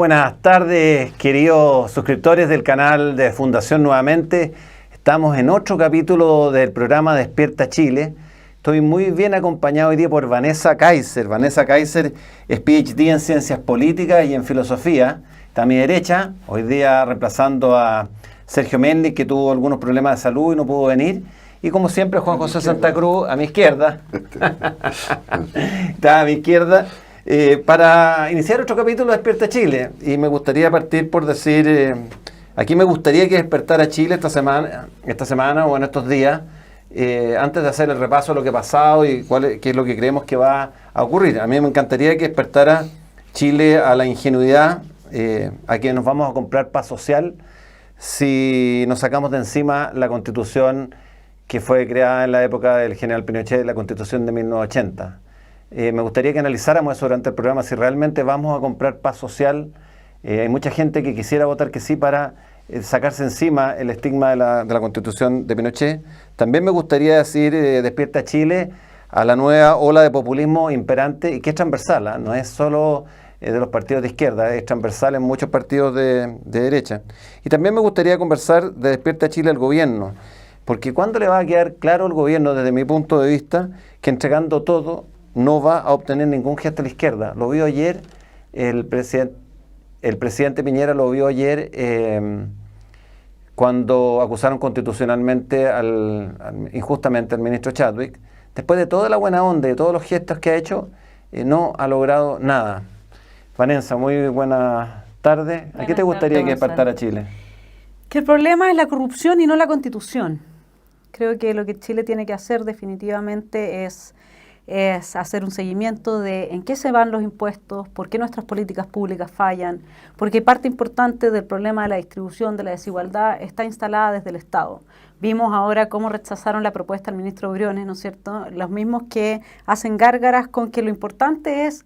buenas tardes, queridos suscriptores del canal de Fundación Nuevamente. Estamos en otro capítulo del programa Despierta Chile. Estoy muy bien acompañado hoy día por Vanessa Kaiser. Vanessa Kaiser es PhD en Ciencias Políticas y en Filosofía. Está a mi derecha, hoy día reemplazando a Sergio Méndez, que tuvo algunos problemas de salud y no pudo venir. Y como siempre, Juan José Santa Cruz, a mi izquierda. Está a mi izquierda. Para iniciar otro capítulo de Despierta Chile, y me gustaría partir por decir, aquí me gustaría que despertara Chile esta semana o en estos días, antes de hacer el repaso de lo que ha pasado y qué es lo que creemos que va a ocurrir. A mí me encantaría que despertara Chile a la ingenuidad, a que nos vamos a comprar paz social si nos sacamos de encima la Constitución que fue creada en la época del general Pinochet, la Constitución de 1980. Me gustaría que analizáramos eso durante el programa, si realmente vamos a comprar paz social. Hay mucha gente que quisiera votar que sí para sacarse encima el estigma de la Constitución de Pinochet. También me gustaría decir, despierta Chile a la nueva ola de populismo imperante y que es transversal, no es solo de los partidos de izquierda, es transversal en muchos partidos de derecha. Y también me gustaría conversar de despierta Chile al gobierno, porque ¿cuándo le va a quedar claro al gobierno, desde mi punto de vista, que entregando todo no va a obtener ningún gesto a la izquierda? Lo vio ayer, el presidente Piñera lo vio ayer cuando acusaron constitucionalmente injustamente al ministro Chadwick. Después de toda la buena onda, de todos los gestos que ha hecho, no ha logrado nada. Vanessa, muy buenas tardes. ¿A qué te gustaría que despertara Chile? Que el problema es la corrupción y no la Constitución. Creo que lo que Chile tiene que hacer definitivamente es hacer un seguimiento de en qué se van los impuestos, por qué nuestras políticas públicas fallan, porque parte importante del problema de la distribución, de la desigualdad, está instalada desde el Estado. Vimos ahora cómo rechazaron la propuesta del ministro Briones, ¿no es cierto? Los mismos que hacen gárgaras con que lo importante es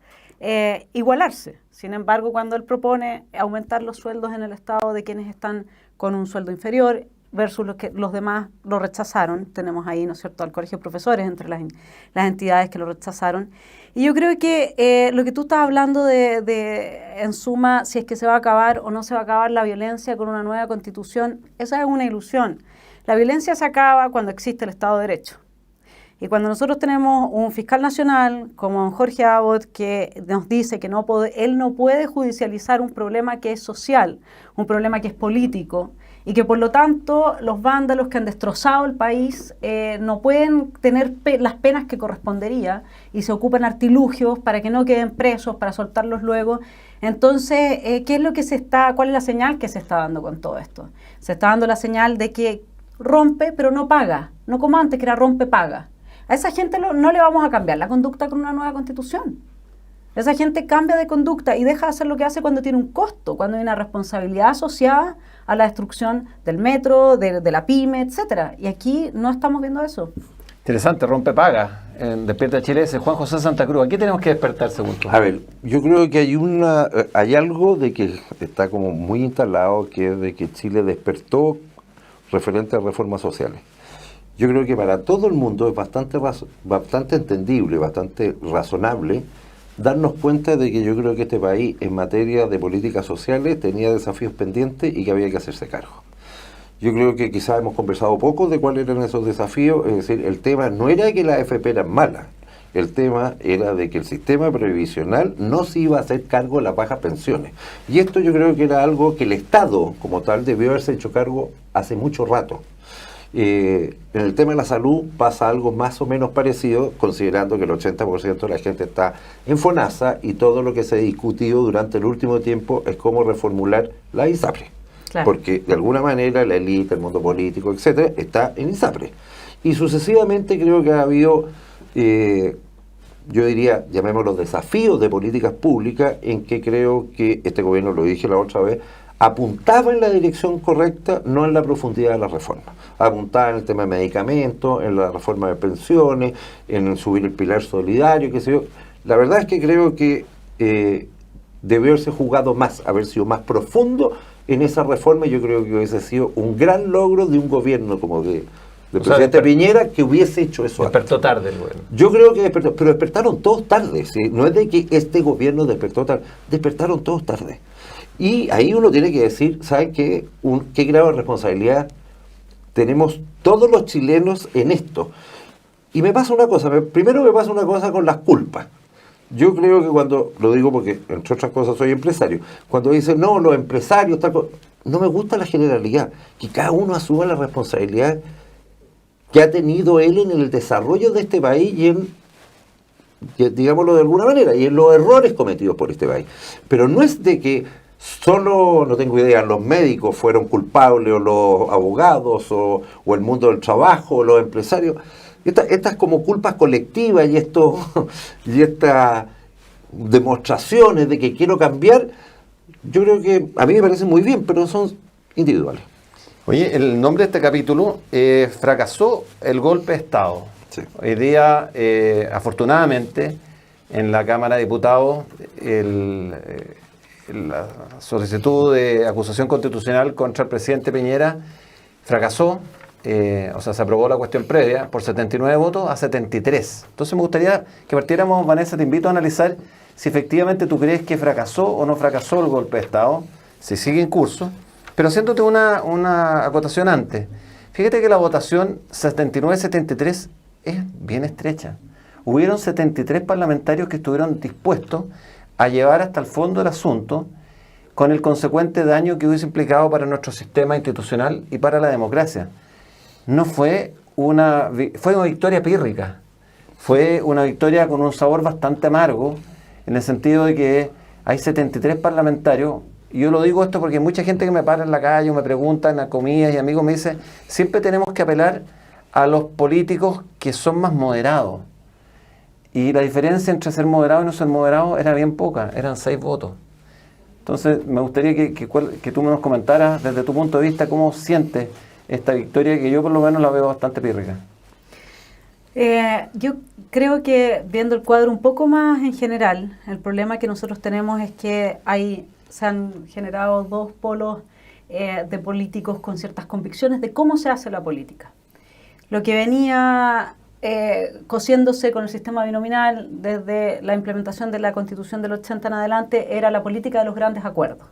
igualarse. Sin embargo, cuando él propone aumentar los sueldos en el Estado de quienes están con un sueldo inferior, versus los demás lo rechazaron. Tenemos ahí, ¿no es cierto?, al Colegio de Profesores entre las entidades que lo rechazaron. Y yo creo que lo que tú estás hablando en suma, si es que se va a acabar o no se va a acabar la violencia con una nueva Constitución, esa es una ilusión. La violencia se acaba cuando existe el Estado de Derecho. Y cuando nosotros tenemos un fiscal nacional como don Jorge Abbott que nos dice que él no puede judicializar un problema que es social, un problema que es político, y que por lo tanto los vándalos que han destrozado el país no pueden tener las penas que correspondería y se ocupan artilugios para que no queden presos, para soltarlos luego. Entonces, ¿qué es lo que cuál es la señal que se está dando con todo esto? Se está dando la señal de que rompe pero no paga, no como antes que era rompe paga. A esa gente no le vamos a cambiar la conducta con una nueva Constitución. Esa gente cambia de conducta y deja de hacer lo que hace cuando tiene un costo, cuando hay una responsabilidad asociada a la destrucción del metro, de la pyme, etcétera. Y aquí no estamos viendo eso. Interesante, rompe paga en Despierta Chile, ese Juan José Santa Cruz. Aquí tenemos que despertar, según tú. A ver, yo creo que hay algo de que está como muy instalado, que es de que Chile despertó referente a reformas sociales. Yo creo que para todo el mundo es bastante entendible, bastante razonable darnos cuenta de que yo creo que este país en materia de políticas sociales tenía desafíos pendientes y que había que hacerse cargo. Yo creo que quizás hemos conversado poco de cuáles eran esos desafíos, es decir, el tema no era que las AFP eran malas, el tema era de que el sistema previsional no se iba a hacer cargo de las bajas pensiones. Y esto yo creo que era algo que el Estado como tal debió haberse hecho cargo hace mucho rato. En el tema de la salud pasa algo más o menos parecido, considerando que el 80% de la gente está en FONASA y todo lo que se ha discutido durante el último tiempo es cómo reformular la ISAPRE. Claro. Porque de alguna manera la élite, el mundo político, etcétera, está en ISAPRE. Y sucesivamente creo que ha habido, yo diría, llamémoslo desafíos de políticas públicas, en que creo que este gobierno, lo dije la otra vez, apuntaba en la dirección correcta, no en la profundidad de la reforma. Apuntaba en el tema de medicamentos, en la reforma de pensiones, en subir el pilar solidario, qué sé yo. La verdad es que creo que debió haberse jugado más, haber sido más profundo en esa reforma. Yo creo que hubiese sido un gran logro de un gobierno como del presidente Piñera, que hubiese hecho eso. Despertó tarde el gobierno. Yo creo que despertó, pero despertaron todos tarde, ¿sí? No es de que este gobierno despertó tarde, despertaron todos tarde. Y ahí uno tiene que decir, ¿sabe qué? ¿Qué grado de responsabilidad tenemos todos los chilenos en esto? Y me pasa una cosa, primero me pasa una cosa con las culpas. Yo creo que cuando, lo digo porque entre otras cosas soy empresario, cuando dicen, no, los empresarios, tal cosa, no me gusta la generalidad, que cada uno asuma la responsabilidad que ha tenido él en el desarrollo de este país y digámoslo de alguna manera, y en los errores cometidos por este país. Pero no es de que solo, no tengo idea, los médicos fueron culpables, o los abogados, o el mundo del trabajo, o los empresarios. Estas como culpas colectivas y estas demostraciones de que quiero cambiar, yo creo que a mí me parece muy bien, pero son individuales. Oye, el nombre de este capítulo, fracasó el golpe de Estado. Sí. Hoy día, afortunadamente, en la Cámara de Diputados, la solicitud de acusación constitucional contra el presidente Piñera fracasó. O sea, se aprobó la cuestión previa por 79 votos a 73. Entonces me gustaría que partiéramos, Vanessa, te invito a analizar si efectivamente tú crees que fracasó o no fracasó el golpe de Estado, si sigue en curso, pero haciéndote una acotación antes. Fíjate que la votación 79-73 es bien estrecha. Hubieron 73 parlamentarios que estuvieron dispuestos a llevar hasta el fondo del asunto, con el consecuente daño que hubiese implicado para nuestro sistema institucional y para la democracia. No fue fue una victoria pírrica, fue una victoria con un sabor bastante amargo, en el sentido de que hay 73 parlamentarios, y yo lo digo esto porque hay mucha gente que me para en la calle o me pregunta en las comidas y amigos me dice, siempre tenemos que apelar a los políticos que son más moderados, y la diferencia entre ser moderado y no ser moderado era bien poca, eran 6 votos. Entonces me gustaría que tú nos comentaras desde tu punto de vista cómo sientes esta victoria, que yo por lo menos la veo bastante pírrica. Yo creo que viendo el cuadro un poco más en general, el problema que nosotros tenemos es que se han generado dos polos de políticos con ciertas convicciones de cómo se hace la política. Lo que venía cosiéndose con el sistema binominal desde la implementación de la Constitución del 80 en adelante era la política de los grandes acuerdos,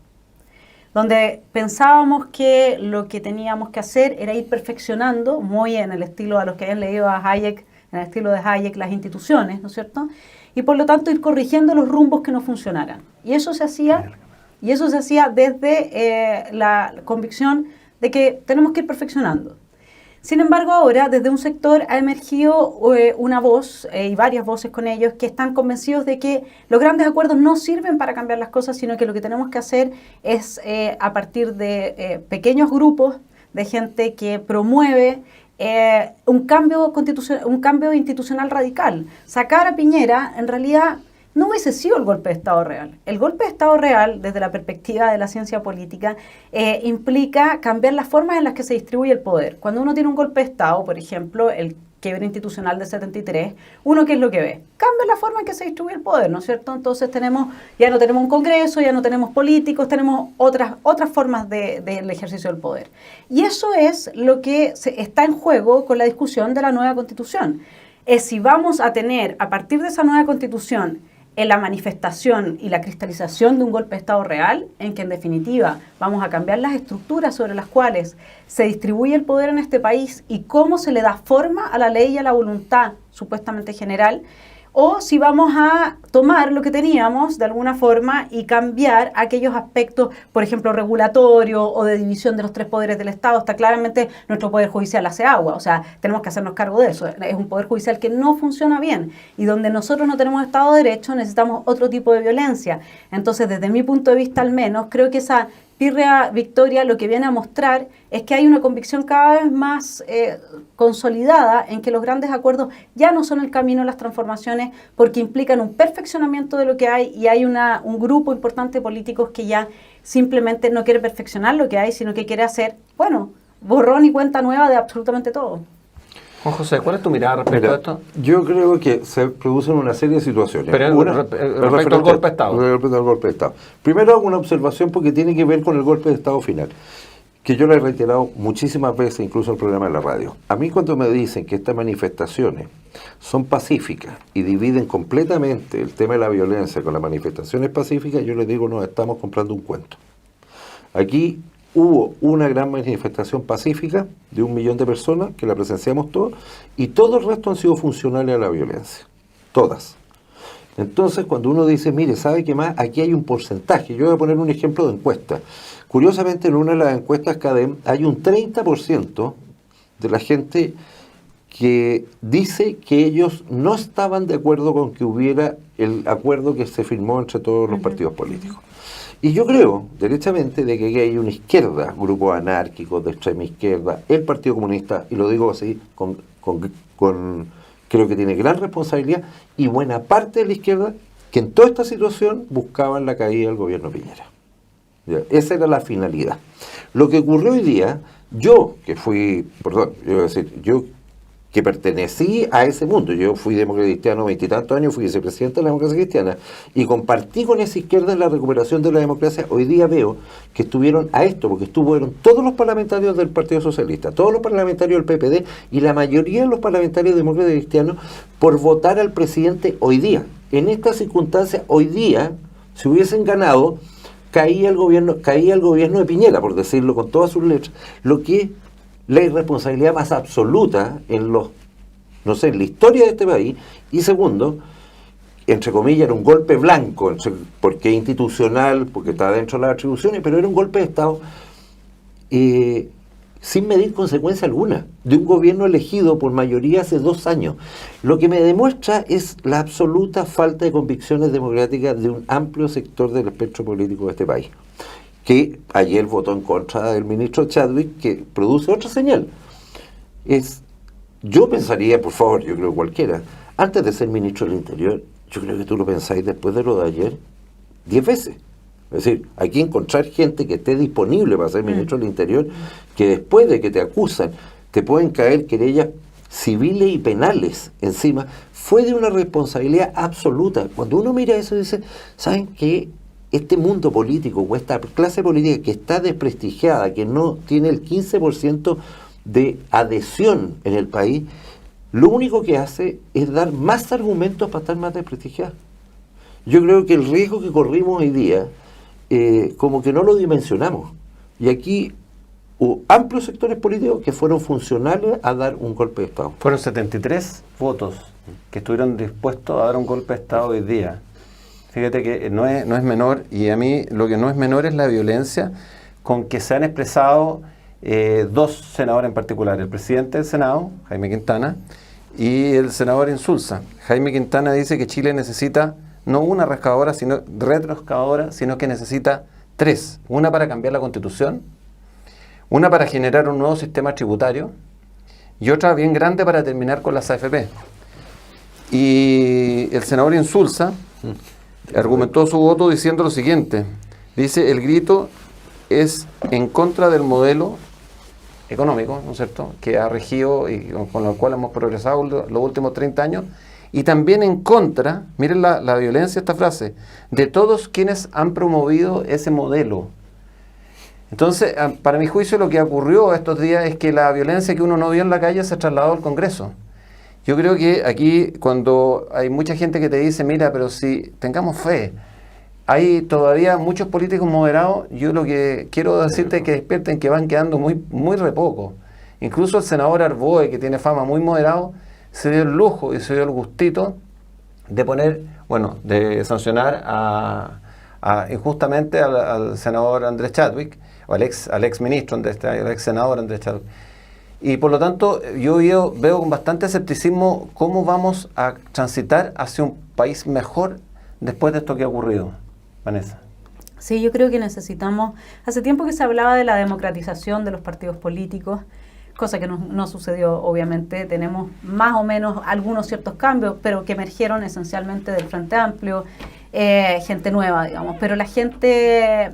donde pensábamos que lo que teníamos que hacer era ir perfeccionando, muy en el estilo a los que hayan leído a Hayek, en el estilo de Hayek, las instituciones, ¿no es cierto? Y por lo tanto ir corrigiendo los rumbos que no funcionaran. Y eso se hacía desde la convicción de que tenemos que ir perfeccionando. Sin embargo, ahora desde un sector ha emergido una voz y varias voces con ellos que están convencidos de que los grandes acuerdos no sirven para cambiar las cosas, sino que lo que tenemos que hacer es a partir de pequeños grupos de gente que promueve un cambio institucional radical. Sacar a Piñera en realidad no hubiese sido el golpe de Estado real. El golpe de Estado real, desde la perspectiva de la ciencia política, implica cambiar las formas en las que se distribuye el poder. Cuando uno tiene un golpe de Estado, por ejemplo, el quiebre institucional de 73, uno ¿qué es lo que ve? Cambia la forma en que se distribuye el poder, ¿no es cierto? Entonces ya no tenemos un Congreso, ya no tenemos políticos, tenemos otras formas del ejercicio del poder. Y eso es lo que está en juego con la discusión de la nueva Constitución. Es si vamos a tener, a partir de esa nueva Constitución, en la manifestación y la cristalización de un golpe de Estado real, en que en definitiva vamos a cambiar las estructuras sobre las cuales se distribuye el poder en este país y cómo se le da forma a la ley y a la voluntad supuestamente general, o si vamos a tomar lo que teníamos de alguna forma y cambiar aquellos aspectos, por ejemplo, regulatorios o de división de los 3 poderes del Estado. Está claramente nuestro Poder Judicial hace agua, o sea, tenemos que hacernos cargo de eso. Es un Poder Judicial que no funciona bien y donde nosotros no tenemos Estado de Derecho necesitamos otro tipo de violencia. Entonces, desde mi punto de vista al menos, creo que esa pírrea victoria lo que viene a mostrar es que hay una convicción cada vez más consolidada en que los grandes acuerdos ya no son el camino a las transformaciones porque implican un perfeccionamiento de lo que hay y hay un grupo importante de políticos que ya simplemente no quiere perfeccionar lo que hay, sino que quiere hacer, borrón y cuenta nueva de absolutamente todo. Juan José, ¿cuál es tu mirada respecto a esto? Yo creo que se producen una serie de situaciones. Pero respecto al golpe de Estado. Respecto al golpe de Estado. Primero hago una observación porque tiene que ver con el golpe de Estado final, que yo lo he reiterado muchísimas veces, incluso en el programa de la radio. A mí cuando me dicen que estas manifestaciones son pacíficas y dividen completamente el tema de la violencia con las manifestaciones pacíficas, yo les digo, no, estamos comprando un cuento. Aquí hubo una gran manifestación pacífica de 1 millón de personas, que la presenciamos todos, y todo el resto han sido funcionales a la violencia. Todas. Entonces, cuando uno dice, mire, ¿sabe qué más? Aquí hay un porcentaje. Yo voy a poner un ejemplo de encuesta. Curiosamente, en una de las encuestas CADEM hay un 30% de la gente que dice que ellos no estaban de acuerdo con que hubiera el acuerdo que se firmó entre todos los partidos políticos. Y yo creo, derechamente, de que aquí hay una izquierda, grupos anárquicos de extrema izquierda, el Partido Comunista, y lo digo así, creo que tiene gran responsabilidad, y buena parte de la izquierda, que en toda esta situación buscaban la caída del gobierno Piñera. ¿Ya? Esa era la finalidad. Lo que ocurrió hoy día, yo que pertenecí a ese mundo, yo fui demócrata cristiano 20 y tantos años, fui vicepresidente de la democracia cristiana, y compartí con esa izquierda en la recuperación de la democracia. Hoy día veo que estuvieron a esto, porque estuvieron todos los parlamentarios del Partido Socialista, todos los parlamentarios del PPD, y la mayoría de los parlamentarios demócratas cristianos, por votar al presidente hoy día. En estas circunstancias, hoy día, si hubiesen ganado, caía el gobierno de Piñera, por decirlo con todas sus letras, lo que la irresponsabilidad más absoluta en la historia de este país. Y segundo, entre comillas, era un golpe blanco, porque es institucional, porque está dentro de las atribuciones, pero era un golpe de Estado sin medir consecuencia alguna, de un gobierno elegido por mayoría hace 2 años. Lo que me demuestra es la absoluta falta de convicciones democráticas de un amplio sector del espectro político de este país, que ayer votó en contra del ministro Chadwick, que produce otra señal. Yo pensaría, por favor, yo creo cualquiera, antes de ser ministro del Interior, yo creo que tú lo pensáis después de lo de ayer 10 veces. Es decir, hay que encontrar gente que esté disponible para ser ministro del Interior, que después de que te acusan, te pueden caer querellas civiles y penales encima. Fue de una responsabilidad absoluta. Cuando uno mira eso dice, ¿saben qué? Este mundo político o esta clase política que está desprestigiada, que no tiene el 15% de adhesión en el país, lo único que hace es dar más argumentos para estar más desprestigiada. Yo creo que el riesgo que corrimos hoy día, como que no lo dimensionamos. Y aquí hubo amplios sectores políticos que fueron funcionales a dar un golpe de Estado. Fueron 73 votos que estuvieron dispuestos a dar un golpe de Estado hoy día. Fíjate que no es menor, y a mí lo que no es menor es la violencia con que se han expresado 2 senadores en particular, el presidente del Senado, Jaime Quintana, y el senador Insulza. Jaime Quintana dice que Chile necesita no una retroexcavadora, sino que necesita 3. Una para cambiar la Constitución, una para generar un nuevo sistema tributario, y otra bien grande para terminar con las AFP. Y el senador Insulza argumentó su voto diciendo lo siguiente. Dice, el grito es en contra del modelo económico, ¿no es cierto?, que ha regido y con el cual hemos progresado los últimos 30 años, y también en contra, miren la violencia, esta frase, de todos quienes han promovido ese modelo. Entonces, para mi juicio, lo que ocurrió estos días es que la violencia que uno no vio en la calle se trasladó al Congreso. Yo creo que aquí, cuando hay mucha gente que te dice, mira, pero si tengamos fe, hay todavía muchos políticos moderados, yo lo que quiero decirte es que despierten que van quedando muy re poco. Incluso el senador Arboe, que tiene fama muy moderado, se dio el lujo y se dio el gustito de de sancionar injustamente al senador Andrés Chadwick, o al ex ministro, al ex senador Andrés Chadwick. Y por lo tanto, yo veo con bastante escepticismo cómo vamos a transitar hacia un país mejor después de esto que ha ocurrido. Vanessa. Sí, yo creo que necesitamos, hace tiempo que se hablaba de la democratización de los partidos políticos, cosa que no sucedió, obviamente. Tenemos más o menos algunos ciertos cambios, pero que emergieron esencialmente del Frente Amplio, gente nueva, digamos. Pero la gente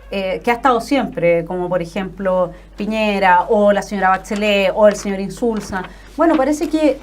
que ha estado siempre, como por ejemplo Piñera, o la señora Bachelet, o el señor Insulza, bueno, parece que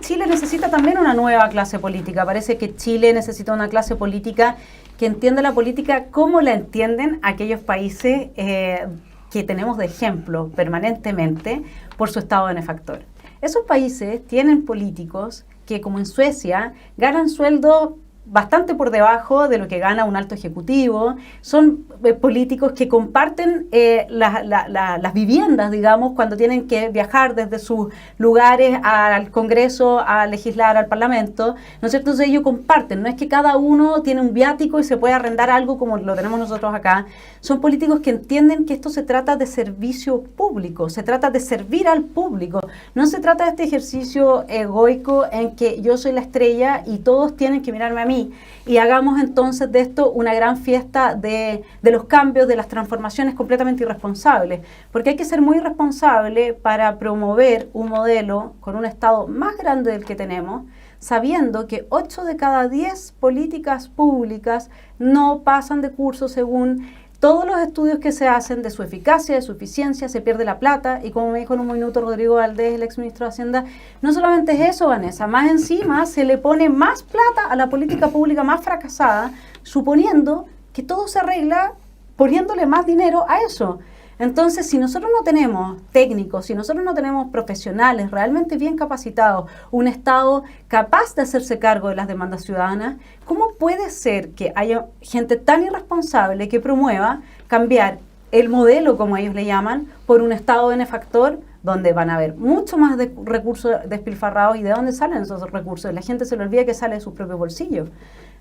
Chile necesita también una nueva clase política. Parece que Chile necesita una clase política que entienda la política como la entienden aquellos países que tenemos de ejemplo permanentemente por su estado benefactor. Esos países tienen políticos que, como en Suecia, ganan sueldos bastante por debajo de lo que gana un alto ejecutivo, son políticos que comparten las viviendas, digamos, cuando tienen que viajar desde sus lugares al Congreso, a legislar, al Parlamento, ¿no es cierto? Entonces ellos comparten, no es que cada uno tiene un viático y se puede arrendar algo como lo tenemos nosotros acá, son políticos que entienden que esto se trata de servicio público, se trata de servir al público, no se trata de este ejercicio egoico en que yo soy la estrella y todos tienen que mirarme a mí, y hagamos entonces de esto una gran fiesta de los cambios, de las transformaciones completamente irresponsables, porque hay que ser muy responsable para promover un modelo con un Estado más grande del que tenemos, sabiendo que 8 de cada 10 políticas públicas no pasan de curso según todos los estudios que se hacen de su eficacia, de su eficiencia, se pierde la plata, y como me dijo en un minuto Rodrigo Valdés, el exministro de Hacienda, no solamente es eso, Vanessa, más encima se le pone más plata a la política pública más fracasada, suponiendo que todo se arregla poniéndole más dinero a eso. Entonces, si nosotros no tenemos técnicos, si nosotros no tenemos profesionales realmente bien capacitados, un Estado capaz de hacerse cargo de las demandas ciudadanas, ¿cómo puede ser que haya gente tan irresponsable que promueva cambiar el modelo, como ellos le llaman, por un Estado benefactor, donde van a haber mucho más de recursos despilfarrados? ¿Y de dónde salen esos recursos? La gente se le olvida que sale de sus propios bolsillos.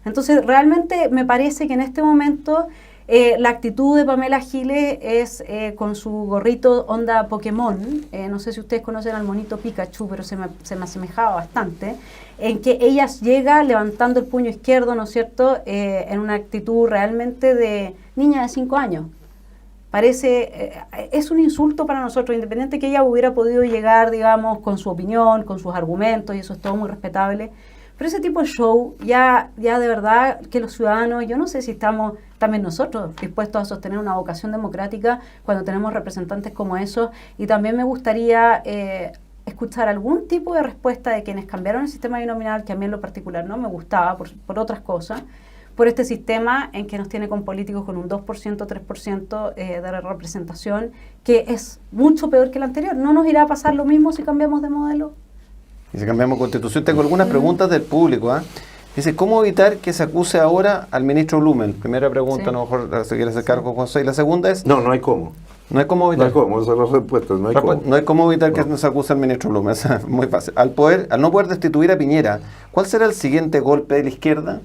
Entonces, realmente me parece que en este momento la actitud de Pamela Giles es con su gorrito onda Pokémon, no sé si ustedes conocen al monito Pikachu, pero se me asemejaba bastante, en que ella llega levantando el puño izquierdo, ¿no es cierto?, en una actitud realmente de niña de 5 años. Parece, es un insulto para nosotros, independiente que ella hubiera podido llegar, digamos, con su opinión, con sus argumentos, y eso es todo muy respetable. Pero ese tipo de show, ya de verdad que los ciudadanos, yo no sé si estamos también nosotros dispuestos a sostener una vocación democrática cuando tenemos representantes como esos, y también me gustaría escuchar algún tipo de respuesta de quienes cambiaron el sistema binominal, que a mí en lo particular no me gustaba por otras cosas, por este sistema en que nos tiene con políticos con un 2%, 3% de representación, que es mucho peor que el anterior. ¿No nos irá a pasar lo mismo si cambiamos de modelo? Y si cambiamos constitución, tengo algunas preguntas del público. Dice, ¿cómo evitar que se acuse ahora al ministro Blumen? Primera pregunta, sí. A lo mejor se quiere hacer cargo José. Y la segunda es... No hay cómo. No hay cómo evitar. No hay cómo, esas son las respuestas. No hay cómo evitar que se acuse al ministro Blumen. Es muy fácil. Al no poder destituir a Piñera, ¿cuál será el siguiente golpe de la izquierda?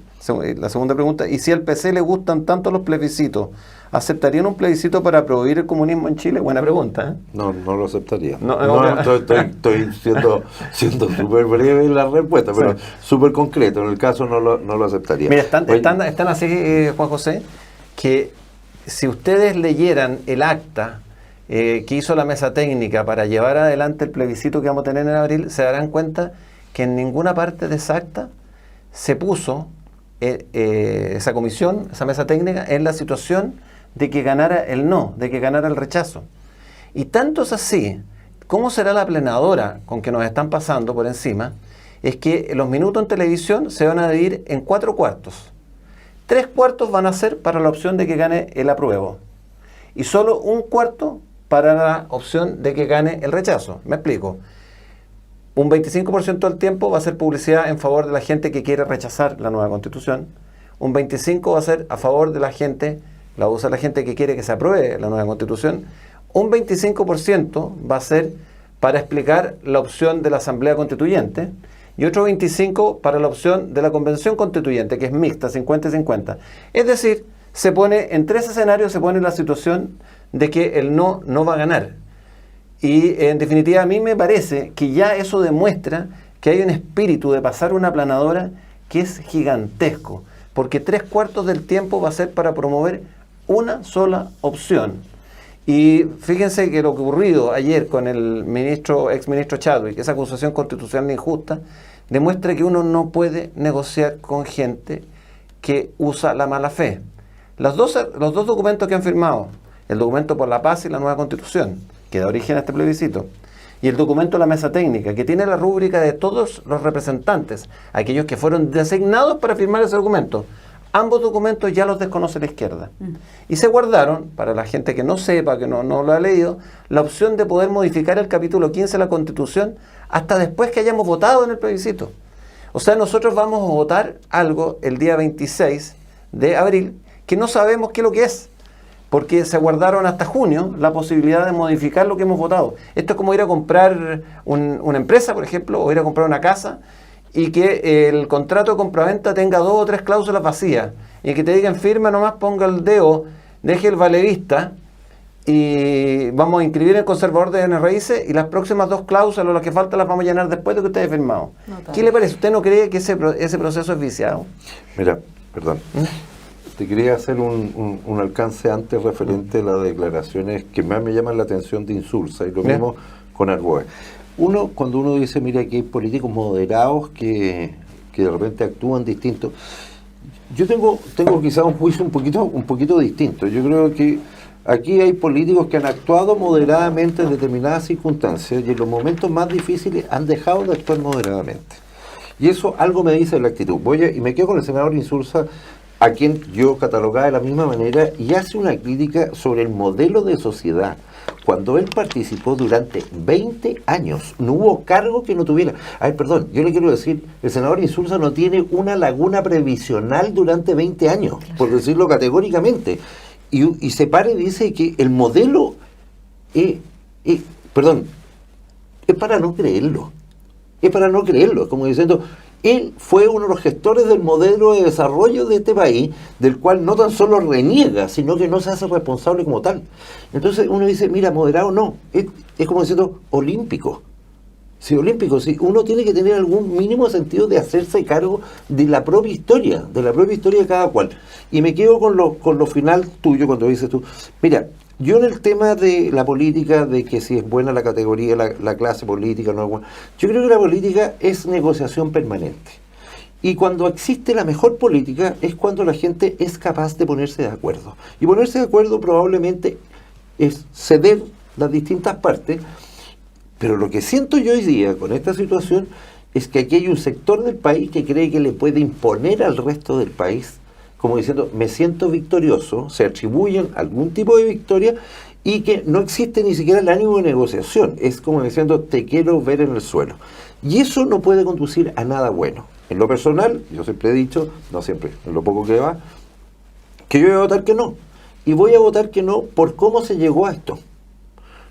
La segunda pregunta. Y si al PC le gustan tanto los plebiscitos, ¿aceptarían un plebiscito para prohibir el comunismo en Chile? Buena pregunta. No lo aceptaría. Estoy siendo súper breve en la respuesta, pero súper concreto. En el caso no lo aceptaría. Mira, están así, Juan José, que si ustedes leyeran el acta que hizo la mesa técnica para llevar adelante el plebiscito que vamos a tener en abril, se darán cuenta que en ninguna parte de esa acta se puso esa comisión, esa mesa técnica, en la situación de que ganara el no, de que ganara el rechazo. Y tanto es así, ¿cómo será la plenadora con que nos están pasando por encima? Es que los minutos en televisión se van a dividir en 4 cuartos. 3 cuartos van a ser para la opción de que gane el apruebo. Y solo 1 cuarto para la opción de que gane el rechazo. Me explico. Un 25% del tiempo va a ser publicidad en favor de la gente que quiere rechazar la nueva Constitución. Un 25% va a ser a favor de la gente, la usa la gente que quiere que se apruebe la nueva Constitución. Un 25% va a ser para explicar la opción de la Asamblea Constituyente. Y otro 25% para la opción de la Convención Constituyente, que es mixta, 50-50. Es decir, se pone en 3 escenarios, se pone la situación de que el no va a ganar. Y en definitiva a mí me parece que ya eso demuestra que hay un espíritu de pasar una aplanadora que es gigantesco, porque 3 cuartos del tiempo va a ser para promover una sola opción. Y fíjense que lo que ocurrido ayer con el exministro Chadwick, esa acusación constitucional injusta, demuestra que uno no puede negociar con gente que usa la mala fe. Los dos documentos que han firmado, el documento por la paz y la nueva Constitución, que da origen a este plebiscito, y el documento de la mesa técnica, que tiene la rúbrica de todos los representantes, aquellos que fueron designados para firmar ese documento. Ambos documentos ya los desconoce la izquierda. Y se guardaron, para la gente que no sepa, que no lo ha leído, la opción de poder modificar el capítulo 15 de la Constitución hasta después que hayamos votado en el plebiscito. O sea, nosotros vamos a votar algo el día 26 de abril que no sabemos qué es lo que es, porque se guardaron hasta junio la posibilidad de modificar lo que hemos votado. Esto es como ir a comprar una empresa, por ejemplo, o ir a comprar una casa, y que el contrato de compraventa tenga 2 o 3 cláusulas vacías, y que te digan firma nomás, ponga el dedo, deje el valerista, y vamos a inscribir el conservador de bienes raíces, y las próximas 2 cláusulas o las que faltan las vamos a llenar después de que usted haya firmado. ¿Qué le parece? ¿Usted no cree que ese proceso es viciado? Mira, perdón. Te quería hacer un alcance antes referente a las declaraciones que más me llaman la atención de Insulza, y lo mismo con Arboe. Cuando uno dice, mira, que hay políticos moderados que de repente actúan distintos, yo tengo quizás un juicio un poquito distinto. Yo creo que aquí hay políticos que han actuado moderadamente en determinadas circunstancias y en los momentos más difíciles han dejado de actuar moderadamente. Y eso algo me dice de la actitud. Y me quedo con el senador Insulza, a quien yo catalogaba de la misma manera, y hace una crítica sobre el modelo de sociedad. Cuando él participó durante 20 años, no hubo cargo que no tuviera. Ay, perdón, yo le quiero decir, el senador Insulza no tiene una laguna previsional durante 20 años, por decirlo categóricamente. Y se para y dice que el modelo es para no creerlo. Es para no creerlo, como diciendo, él fue uno de los gestores del modelo de desarrollo de este país, del cual no tan solo reniega, sino que no se hace responsable como tal. Entonces uno dice, mira, moderado no, es como diciendo olímpico. Sí, olímpico, sí, uno tiene que tener algún mínimo sentido de hacerse cargo de la propia historia de cada cual. Y me quedo con lo final tuyo cuando dices tú, mira, yo en el tema de la política, de que si es buena la categoría, la clase política, no es buena, yo creo que la política es negociación permanente. Y cuando existe la mejor política es cuando la gente es capaz de ponerse de acuerdo. Y ponerse de acuerdo probablemente es ceder las distintas partes, pero lo que siento yo hoy día con esta situación es que aquí hay un sector del país que cree que le puede imponer al resto del país, como diciendo, me siento victorioso, se atribuyen algún tipo de victoria y que no existe ni siquiera el ánimo de negociación. Es como diciendo, te quiero ver en el suelo. Y eso no puede conducir a nada bueno. En lo personal, yo siempre he dicho, no siempre, en lo poco que va, que yo voy a votar que no. Y voy a votar que no por cómo se llegó a esto.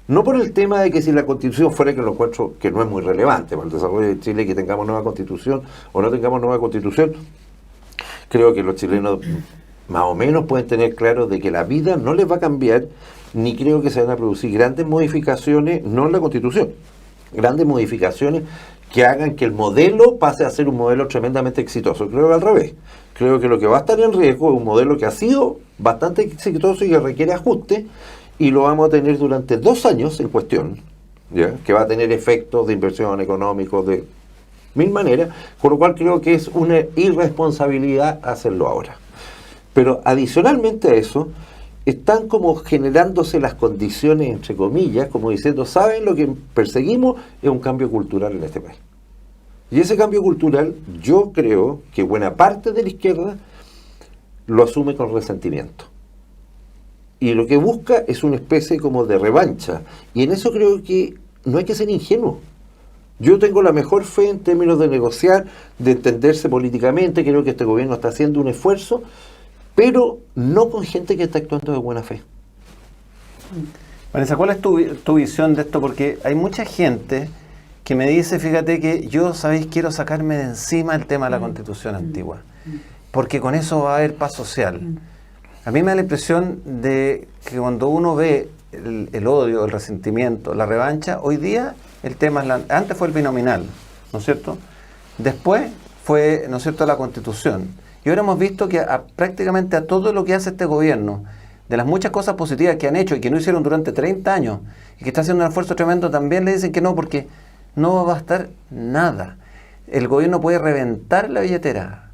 No por el tema de que si la Constitución fuera, que lo encuentro que no es muy relevante para el desarrollo de Chile, que tengamos nueva Constitución o no tengamos nueva Constitución. Creo que los chilenos más o menos pueden tener claro de que la vida no les va a cambiar, ni creo que se van a producir grandes modificaciones, no en la Constitución, grandes modificaciones que hagan que el modelo pase a ser un modelo tremendamente exitoso. Creo que al revés. Creo que lo que va a estar en riesgo es un modelo que ha sido bastante exitoso y que requiere ajuste, y lo vamos a tener durante 2 años en cuestión, ¿ya? Que va a tener efectos de inversión económicos de 1000 maneras, con lo cual creo que es una irresponsabilidad hacerlo ahora. Pero adicionalmente a eso, están como generándose las condiciones, entre comillas, como diciendo, ¿saben lo que perseguimos? Es un cambio cultural en este país. Y ese cambio cultural, yo creo que buena parte de la izquierda lo asume con resentimiento. Y lo que busca es una especie como de revancha. Y en eso creo que no hay que ser ingenuo. Yo tengo la mejor fe en términos de negociar, de entenderse políticamente. Creo que este gobierno está haciendo un esfuerzo, pero no con gente que está actuando de buena fe. Vanessa, ¿cuál es tu visión de esto? Porque hay mucha gente que me dice, fíjate que yo, ¿sabéis? Quiero sacarme de encima el tema de la Constitución antigua, porque con eso va a haber paz social. A mí me da la impresión de que cuando uno ve el odio, el resentimiento, la revancha, hoy día el tema es antes fue el binominal, ¿no es cierto? Después fue, ¿no es cierto?, la Constitución. Y ahora hemos visto que prácticamente a todo lo que hace este gobierno, de las muchas cosas positivas que han hecho y que no hicieron durante 30 años, y que está haciendo un esfuerzo tremendo, también le dicen que no, porque no va a bastar nada. El gobierno puede reventar la billetera,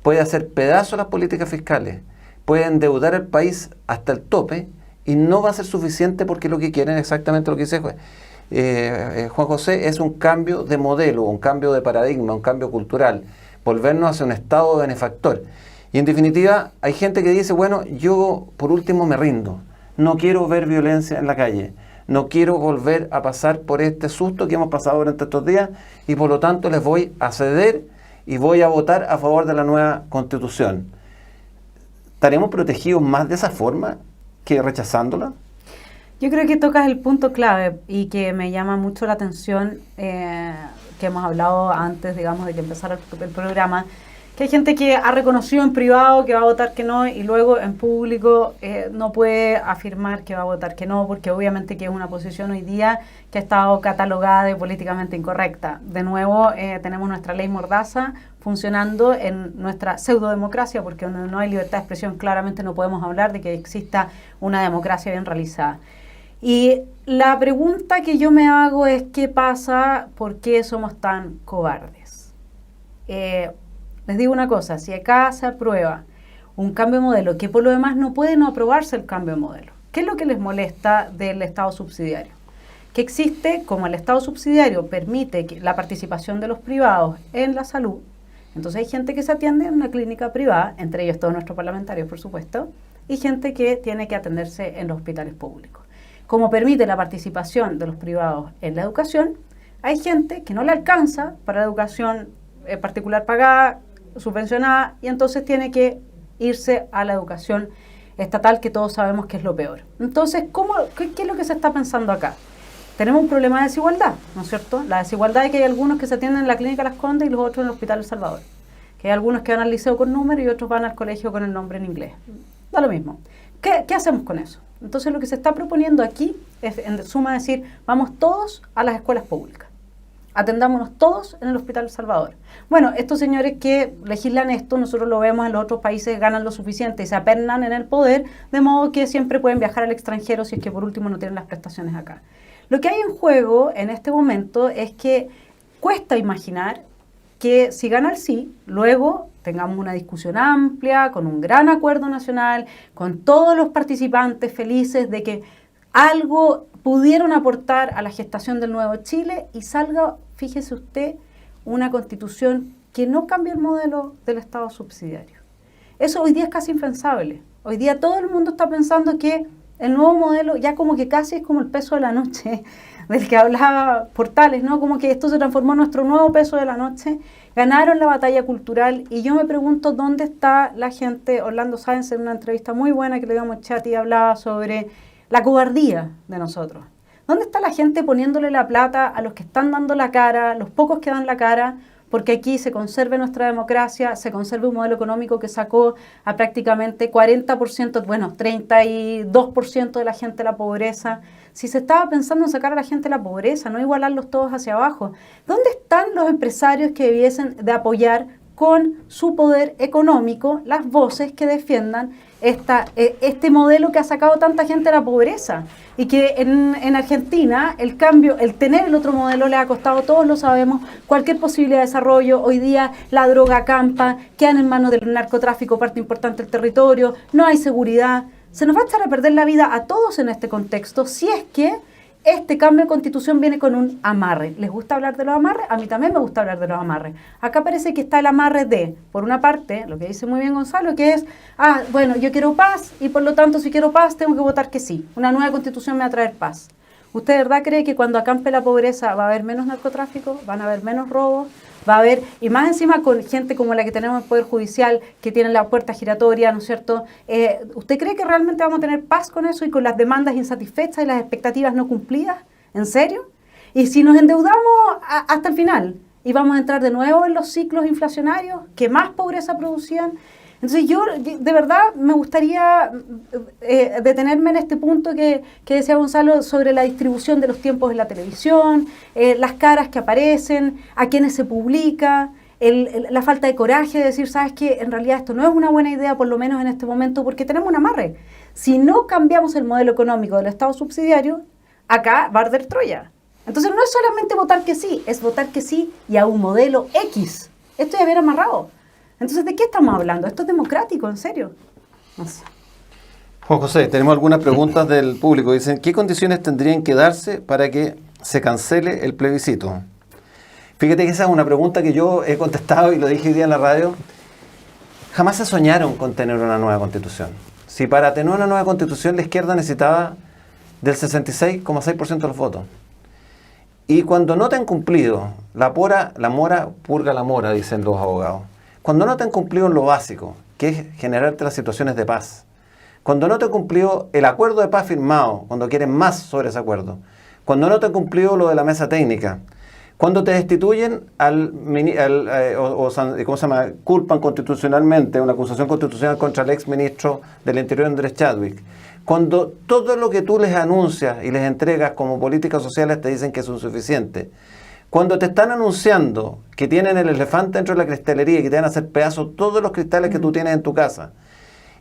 puede hacer pedazos las políticas fiscales, puede endeudar al país hasta el tope, y no va a ser suficiente, porque lo que quieren, exactamente lo que dice Juan José, es un cambio de modelo, un cambio de paradigma, un cambio cultural, volvernos hacia un estado benefactor. Y en definitiva, hay gente que dice, bueno, yo por último me rindo, no quiero ver violencia en la calle, no quiero volver a pasar por este susto que hemos pasado durante estos días, y por lo tanto les voy a ceder y voy a votar a favor de la nueva constitución. ¿Estaremos protegidos más de esa forma que rechazándola? Yo creo que tocas el punto clave y que me llama mucho la atención, que hemos hablado antes, digamos, de que empezara el programa, que hay gente que ha reconocido en privado que va a votar que no y luego en público no puede afirmar que va a votar que no, porque obviamente que es una posición hoy día que ha estado catalogada de políticamente incorrecta. De nuevo, tenemos nuestra ley Mordaza funcionando en nuestra pseudodemocracia, porque donde no hay libertad de expresión claramente no podemos hablar de que exista una democracia bien realizada. Y la pregunta que yo me hago es ¿qué pasa? ¿Por qué somos tan cobardes? Les digo una cosa, si acá se aprueba un cambio de modelo, que por lo demás no puede no aprobarse el cambio de modelo, ¿qué es lo que les molesta del Estado subsidiario? Que existe, como el Estado subsidiario permite la participación de los privados en la salud, entonces hay gente que se atiende en una clínica privada, entre ellos todos nuestros parlamentarios, por supuesto, y gente que tiene que atenderse en los hospitales públicos. Como permite la participación de los privados en la educación, hay gente que no le alcanza para la educación particular pagada, subvencionada, y entonces tiene que irse a la educación estatal, que todos sabemos que es lo peor. Entonces, ¿qué es lo que se está pensando acá? Tenemos un problema de desigualdad, ¿no es cierto? La desigualdad es que hay algunos que se atienden en la clínica Las Condes y los otros en el Hospital El Salvador. Que hay algunos que van al liceo con número y otros van al colegio con el nombre en inglés. Da lo mismo. ¿Qué hacemos con eso? Entonces lo que se está proponiendo aquí es, en suma, decir, vamos todos a las escuelas públicas. Atendámonos todos en el Hospital El Salvador. Bueno, estos señores que legislan esto, nosotros lo vemos en los otros países, ganan lo suficiente y se apernan en el poder, de modo que siempre pueden viajar al extranjero si es que por último no tienen las prestaciones acá. Lo que hay en juego en este momento es que cuesta imaginar que si gana el sí, luego tengamos una discusión amplia, con un gran acuerdo nacional, con todos los participantes felices de que algo pudieron aportar a la gestación del nuevo Chile y salga, fíjese usted, una constitución que no cambie el modelo del Estado subsidiario. Eso hoy día es casi impensable. Hoy día todo el mundo está pensando que el nuevo modelo ya como que casi es como el peso de la noche del que hablaba Portales, ¿no? Como que esto se transformó en nuestro nuevo peso de la noche. Ganaron la batalla cultural y yo me pregunto dónde está la gente. Orlando Sáenz en una entrevista muy buena que le dimos chat y hablaba sobre la cobardía de nosotros. ¿Dónde está la gente poniéndole la plata a los que están dando la cara, los pocos que dan la cara, porque aquí se conserve nuestra democracia, se conserve un modelo económico que sacó a prácticamente 40%, bueno, 32% de la gente de la pobreza? Si se estaba pensando en sacar a la gente de la pobreza, no igualarlos todos hacia abajo, ¿dónde están los empresarios que debiesen de apoyar con su poder económico las voces que defiendan este modelo que ha sacado tanta gente de la pobreza? Y que en Argentina el cambio, el tener el otro modelo le ha costado, todos lo sabemos, cualquier posibilidad de desarrollo. Hoy día la droga campa, quedan en manos del narcotráfico parte importante del territorio, no hay seguridad. Se nos va a echar a perder la vida a todos en este contexto si es que este cambio de constitución viene con un amarre. ¿Les gusta hablar de los amarres? A mí también me gusta hablar de los amarres. Acá parece que está el amarre de, por una parte, lo que dice muy bien Gonzalo, que es, bueno, yo quiero paz y por lo tanto si quiero paz tengo que votar que sí. Una nueva constitución me va a traer paz. ¿Usted de verdad cree que cuando acampe la pobreza va a haber menos narcotráfico, van a haber menos robos? Va a haber, y más encima con gente como la que tenemos en el Poder Judicial, que tiene la puerta giratoria, ¿no es cierto? ¿Usted cree que realmente vamos a tener paz con eso y con las demandas insatisfechas y las expectativas no cumplidas? ¿En serio? Y si nos endeudamos hasta el final y vamos a entrar de nuevo en los ciclos inflacionarios que más pobreza producían. Entonces yo de verdad me gustaría detenerme en este punto que decía Gonzalo sobre la distribución de los tiempos en la televisión, las caras que aparecen, a quienes se publica, la falta de coraje de decir, ¿sabes qué? En realidad esto no es una buena idea, por lo menos en este momento, porque tenemos un amarre. Si no cambiamos el modelo económico del Estado subsidiario, acá va a arder Troya. Entonces no es solamente votar que sí, es votar que sí y a un modelo X. Esto ya viene amarrado. Entonces, ¿de qué estamos hablando? ¿Esto es democrático, en serio? No sé. Juan José, tenemos algunas preguntas del público. Dicen, ¿qué condiciones tendrían que darse para que se cancele el plebiscito? Fíjate que esa es una pregunta que yo he contestado y lo dije hoy día en la radio. Jamás se soñaron con tener una nueva constitución. Si para tener una nueva constitución la izquierda necesitaba del 66,6% de los votos. Y cuando no te han cumplido, la mora purga la mora, dicen los abogados. Cuando no te han cumplido en lo básico, que es generarte las situaciones de paz, cuando no te han cumplido el acuerdo de paz firmado, cuando quieren más sobre ese acuerdo, cuando no te han cumplido lo de la mesa técnica, cuando te destituyen ¿cómo se llama? Culpan constitucionalmente, una acusación constitucional contra el ex ministro del Interior, Andrés Chadwick, cuando todo lo que tú les anuncias y les entregas como políticas sociales te dicen que es insuficiente, cuando te están anunciando que tienen el elefante dentro de la cristalería y que te van a hacer pedazos todos los cristales que tú tienes en tu casa,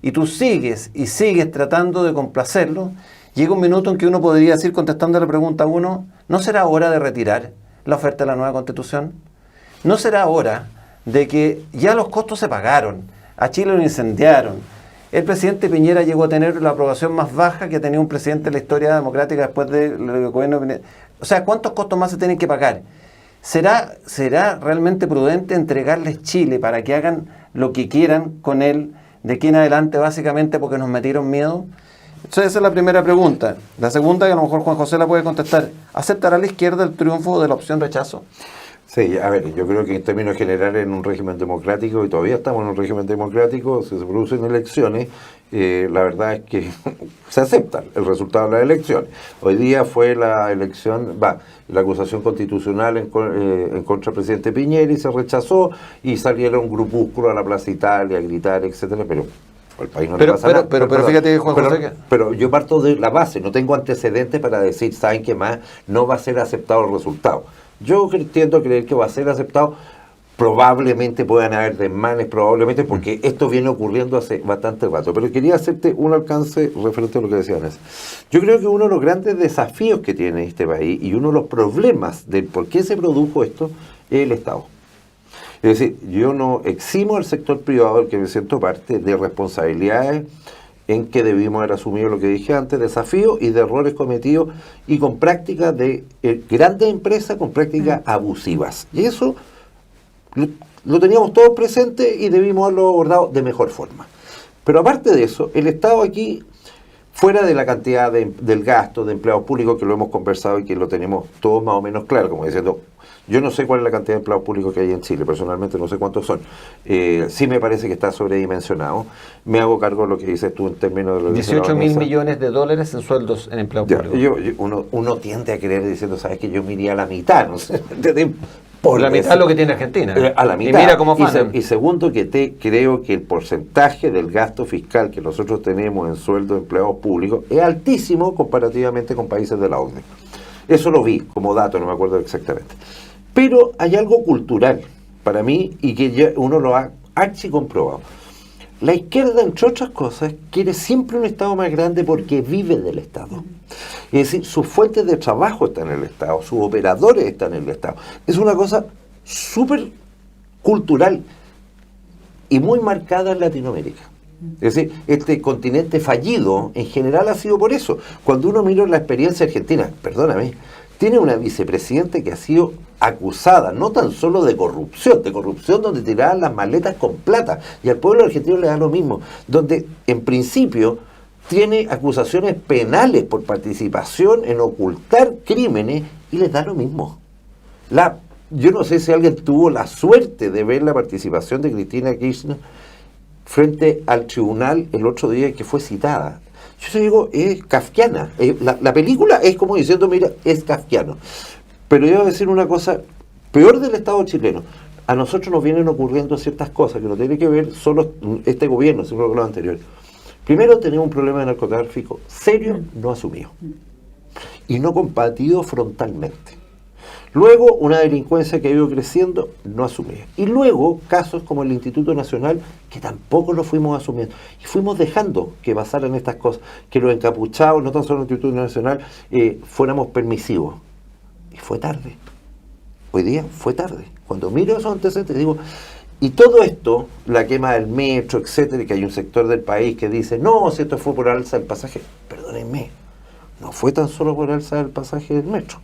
y tú sigues y sigues tratando de complacerlo, llega un minuto en que uno podría decir, contestando la pregunta a uno, ¿no será hora de retirar la oferta de la nueva Constitución? ¿No será hora de que ya los costos se pagaron? A Chile lo incendiaron. El presidente Piñera llegó a tener la aprobación más baja que ha tenido un presidente en la historia democrática después del gobierno de Piñera. O sea, ¿cuántos costos más se tienen que pagar? ¿Será realmente prudente entregarles Chile para que hagan lo que quieran con él de aquí en adelante, básicamente porque nos metieron miedo? Entonces esa es la primera pregunta. La segunda, que a lo mejor Juan José la puede contestar, ¿aceptará la izquierda el triunfo de la opción rechazo? Sí, a ver, yo creo que en términos generales en un régimen democrático, y todavía estamos en un régimen democrático, si se producen elecciones, la verdad es que se acepta el resultado de las elecciones. Hoy día fue la acusación constitucional en contra del presidente Piñera y se rechazó y salieron un grupúsculo a la Plaza Italia a gritar, etcétera, pero el país no le pasa nada. Pero fíjate, Juan José, pero yo parto de la base, no tengo antecedentes para decir, ¿saben qué más? No va a ser aceptado el resultado. Yo tiendo a creer que va a ser aceptado. Probablemente puedan haber desmanes, probablemente, porque esto viene ocurriendo hace bastante rato. Pero quería hacerte un alcance referente a lo que decían. Yo creo que uno de los grandes desafíos que tiene este país y uno de los problemas de por qué se produjo esto es el Estado. Es decir, yo no eximo al sector privado, del que me siento parte, de responsabilidades en que debimos haber asumido lo que dije antes, desafíos y de errores cometidos y con prácticas de grandes empresas, con prácticas abusivas. Y eso lo teníamos todos presente y debimos haberlo abordado de mejor forma. Pero aparte de eso, el Estado aquí, fuera de la cantidad del gasto de empleados públicos, que lo hemos conversado y que lo tenemos todos más o menos claro, como diciendo, yo no sé cuál es la cantidad de empleados públicos que hay en Chile, personalmente no sé cuántos son. Sí me parece que está sobredimensionado. Me hago cargo de lo que dices tú en términos de lo que 18.000 millones de dólares en sueldos en empleados públicos. Uno tiende a creer diciendo, ¿sabes que yo me iría a la mitad? No sé, por la mitad es lo que tiene Argentina. A la mitad. Y mira cómo afanan. Y segundo, creo que el porcentaje del gasto fiscal que nosotros tenemos en sueldo de empleados públicos es altísimo comparativamente con países de la OCDE. Eso lo vi como dato, no me acuerdo exactamente. Pero hay algo cultural para mí y que ya uno lo ha archicomprobado. La izquierda, entre otras cosas, quiere siempre un Estado más grande porque vive del Estado. Es decir, sus fuentes de trabajo están en el Estado, sus operadores están en el Estado. Es una cosa súper cultural y muy marcada en Latinoamérica. Es decir, este continente fallido en general ha sido por eso. Cuando uno mira la experiencia argentina, perdóname, tiene una vicepresidenta que ha sido acusada no tan solo de corrupción donde tiraban las maletas con plata, y al pueblo argentino le da lo mismo, donde en principio tiene acusaciones penales por participación en ocultar crímenes y les da lo mismo. Yo no sé si alguien tuvo la suerte de ver la participación de Cristina Kirchner frente al tribunal el otro día que fue citada. Yo te digo, es kafkiana. La película es como diciendo, mira, es kafkiano. Pero yo voy a decir una cosa peor del Estado chileno. A nosotros nos vienen ocurriendo ciertas cosas que no tienen que ver solo este gobierno, sino con lo anterior. Primero, tenemos un problema de narcotráfico serio, no asumido. Y no combatido frontalmente. Luego, una delincuencia que ha ido creciendo, no asumida. Y luego, casos como el Instituto Nacional, que tampoco lo fuimos asumiendo. Y fuimos dejando que pasaran estas cosas, que los encapuchados, no tan solo el Instituto Nacional, fuéramos permisivos. Y fue tarde. Hoy día fue tarde. Cuando miro esos antecedentes, digo, y todo esto, la quema del metro, etcétera, y que hay un sector del país que dice, no, si esto fue por alza del pasaje. Perdónenme, no fue tan solo por alza del pasaje del metro.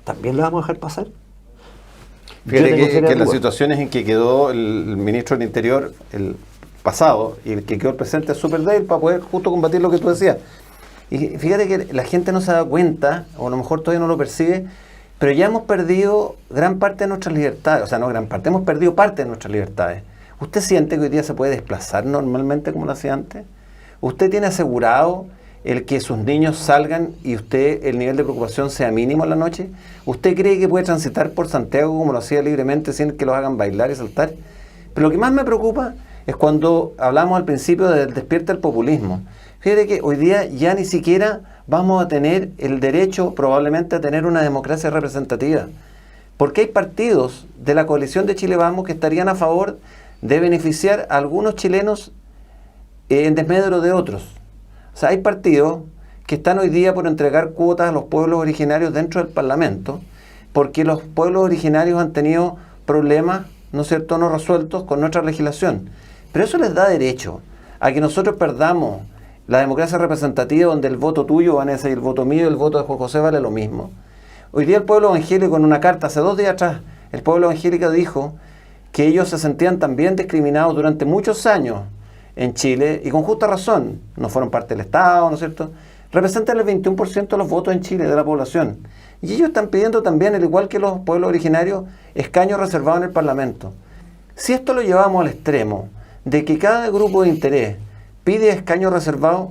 ¿También la vamos a dejar pasar? Fíjate que las situaciones en que quedó el ministro del Interior el pasado y el que quedó el presente es súper débil para poder justo combatir lo que tú decías. Y fíjate que la gente no se da cuenta, o a lo mejor todavía no lo percibe, pero ya hemos perdido gran parte de nuestras libertades, o sea, no gran parte, hemos perdido parte de nuestras libertades. ¿Usted siente que hoy día se puede desplazar normalmente como lo hacía antes? ¿Usted tiene asegurado el que sus niños salgan y usted el nivel de preocupación sea mínimo en la noche? ¿Usted cree que puede transitar por Santiago como lo hacía libremente sin que los hagan bailar y saltar? Pero lo que más me preocupa es cuando hablamos al principio del despierta el populismo. Fíjate que hoy día ya ni siquiera vamos a tener el derecho probablemente a tener una democracia representativa, porque hay partidos de la coalición de Chile Vamos que estarían a favor de beneficiar a algunos chilenos en desmedro de otros. O sea, hay partidos que están hoy día por entregar cuotas a los pueblos originarios dentro del Parlamento, porque los pueblos originarios han tenido problemas, ¿no es cierto?, no resueltos con nuestra legislación. Pero eso les da derecho a que nosotros perdamos la democracia representativa, donde el voto tuyo, Vanessa, y el voto mío y el voto de Juan José vale lo mismo. Hoy día el pueblo evangélico, en una carta, hace 2 días atrás, el pueblo evangélico dijo que ellos se sentían también discriminados durante muchos años en Chile, y con justa razón, no fueron parte del Estado, ¿no es cierto? Representan el 21% de los votos en Chile, de la población. Y ellos están pidiendo también, al igual que los pueblos originarios, escaños reservados en el Parlamento. Si esto lo llevamos al extremo de que cada grupo de interés pide escaños reservados,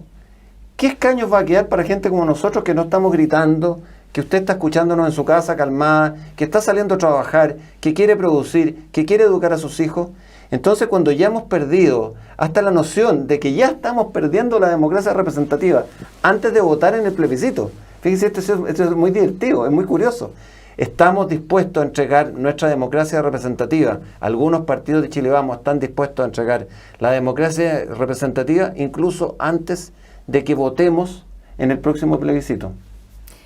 ¿qué escaños va a quedar para gente como nosotros que no estamos gritando, que usted está escuchándonos en su casa calmada, que está saliendo a trabajar, que quiere producir, que quiere educar a sus hijos? Entonces, cuando ya hemos perdido hasta la noción de que ya estamos perdiendo la democracia representativa antes de votar en el plebiscito, fíjense, esto es muy divertido, es muy curioso. Estamos dispuestos a entregar nuestra democracia representativa. Algunos partidos de Chile Vamos están dispuestos a entregar la democracia representativa incluso antes de que votemos en el próximo plebiscito.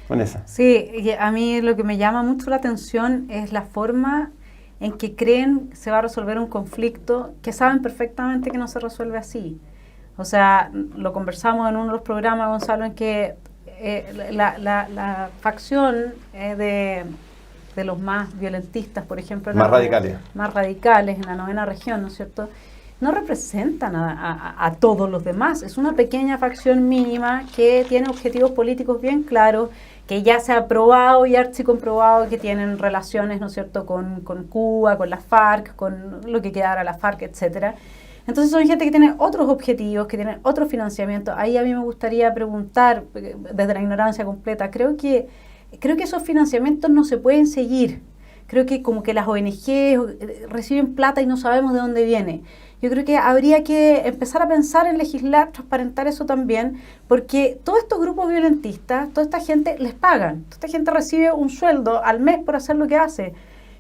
Vanessa. Sí, a mí lo que me llama mucho la atención es la forma en que creen se va a resolver un conflicto que saben perfectamente que no se resuelve así. O sea, lo conversamos en uno de los programas, Gonzalo, en que la facción de los más violentistas, por ejemplo, más radicales en la 9ª región, ¿no es cierto?, no representan a todos los demás. Es una pequeña facción mínima que tiene objetivos políticos bien claros, que ya se ha probado y archicomprobado que tienen relaciones, ¿no es cierto?, con Cuba, con las FARC, con lo que quedara la FARC, etcétera. Entonces son gente que tiene otros objetivos, que tienen otro financiamiento. Ahí a mí me gustaría preguntar, desde la ignorancia completa, creo que esos financiamientos no se pueden seguir. Creo que como que las ONG reciben plata y no sabemos de dónde viene. Yo creo que habría que empezar a pensar en legislar, transparentar eso también, porque todos estos grupos violentistas, toda esta gente les pagan. Toda esta gente recibe un sueldo al mes por hacer lo que hace.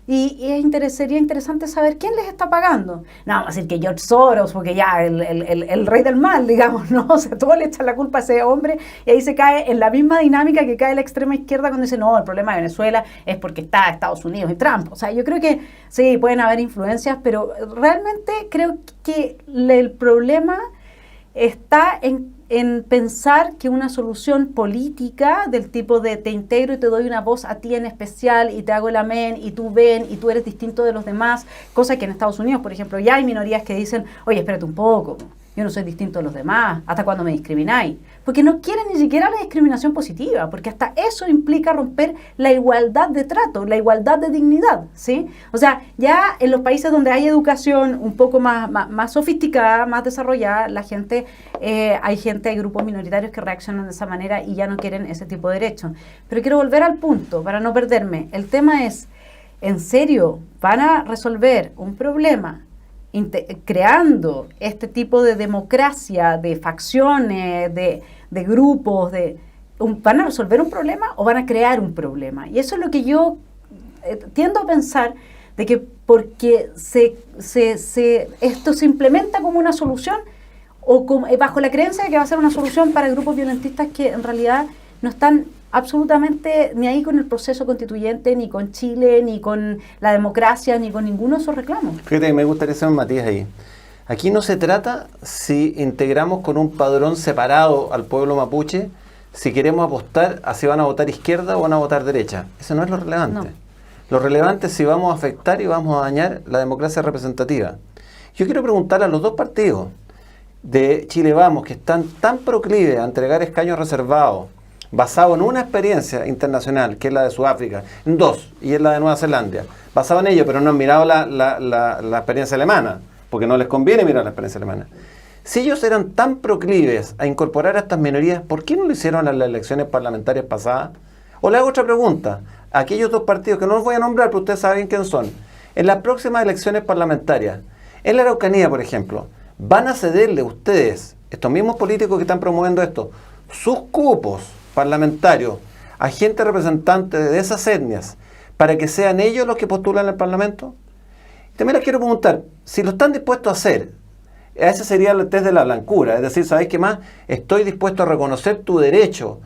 Y sería interesante saber quién les está pagando. No vamos a decir que George Soros, porque ya el rey del mal, digamos, ¿no? O sea, todo le echa la culpa a ese hombre y ahí se cae en la misma dinámica que cae la extrema izquierda cuando dice, no, el problema de Venezuela es porque está Estados Unidos y Trump. O sea, yo creo que sí, pueden haber influencias, pero realmente creo que el problema está en pensar que una solución política del tipo de te integro y te doy una voz a ti en especial y te hago el amén y tú ven y tú eres distinto de los demás, cosa que en Estados Unidos, por ejemplo, ya hay minorías que dicen, oye, espérate un poco, yo no soy distinto de los demás, ¿hasta cuándo me discrimináis? Porque no quieren ni siquiera la discriminación positiva, porque hasta eso implica romper la igualdad de trato, la igualdad de dignidad, ¿sí? O sea, ya en los países donde hay educación un poco más sofisticada, más desarrollada, hay grupos minoritarios que reaccionan de esa manera y ya no quieren ese tipo de derechos. Pero quiero volver al punto, para no perderme. El tema es, ¿en serio van a resolver un problema creando este tipo de democracia, de facciones, de grupos, ¿van a resolver un problema o van a crear un problema? Y eso es lo que yo tiendo a pensar, de que porque esto se implementa como una solución o bajo la creencia de que va a ser una solución para grupos violentistas que en realidad no están absolutamente ni ahí con el proceso constituyente, ni con Chile, ni con la democracia, ni con ninguno de esos reclamos. Fíjate que me gustaría hacer un matiz ahí. Aquí no se trata si integramos con un padrón separado al pueblo mapuche, si queremos apostar a si van a votar izquierda o van a votar derecha. Eso no es lo relevante. No. Lo relevante es si vamos a afectar y vamos a dañar la democracia representativa. Yo quiero preguntar a los dos partidos de Chile Vamos, que están tan proclives a entregar escaños reservados, basado en una experiencia internacional, que es la de Sudáfrica, en dos, y es la de Nueva Zelanda, basado en ello, pero no han mirado la experiencia alemana, porque no les conviene mirar la experiencia alemana. Si ellos eran tan proclives a incorporar a estas minorías, ¿por qué no lo hicieron en las elecciones parlamentarias pasadas? O le hago otra pregunta. Aquellos dos partidos, que no los voy a nombrar, pero ustedes saben quién son, en las próximas elecciones parlamentarias, en la Araucanía, por ejemplo, ¿van a cederle ustedes, estos mismos políticos que están promoviendo esto, sus cupos parlamentarios a gente representante de esas etnias para que sean ellos los que postulan al Parlamento? También les quiero preguntar, si lo están dispuestos a hacer, ese sería el test de la blancura, es decir, ¿sabéis qué más? Estoy dispuesto a reconocer tu derecho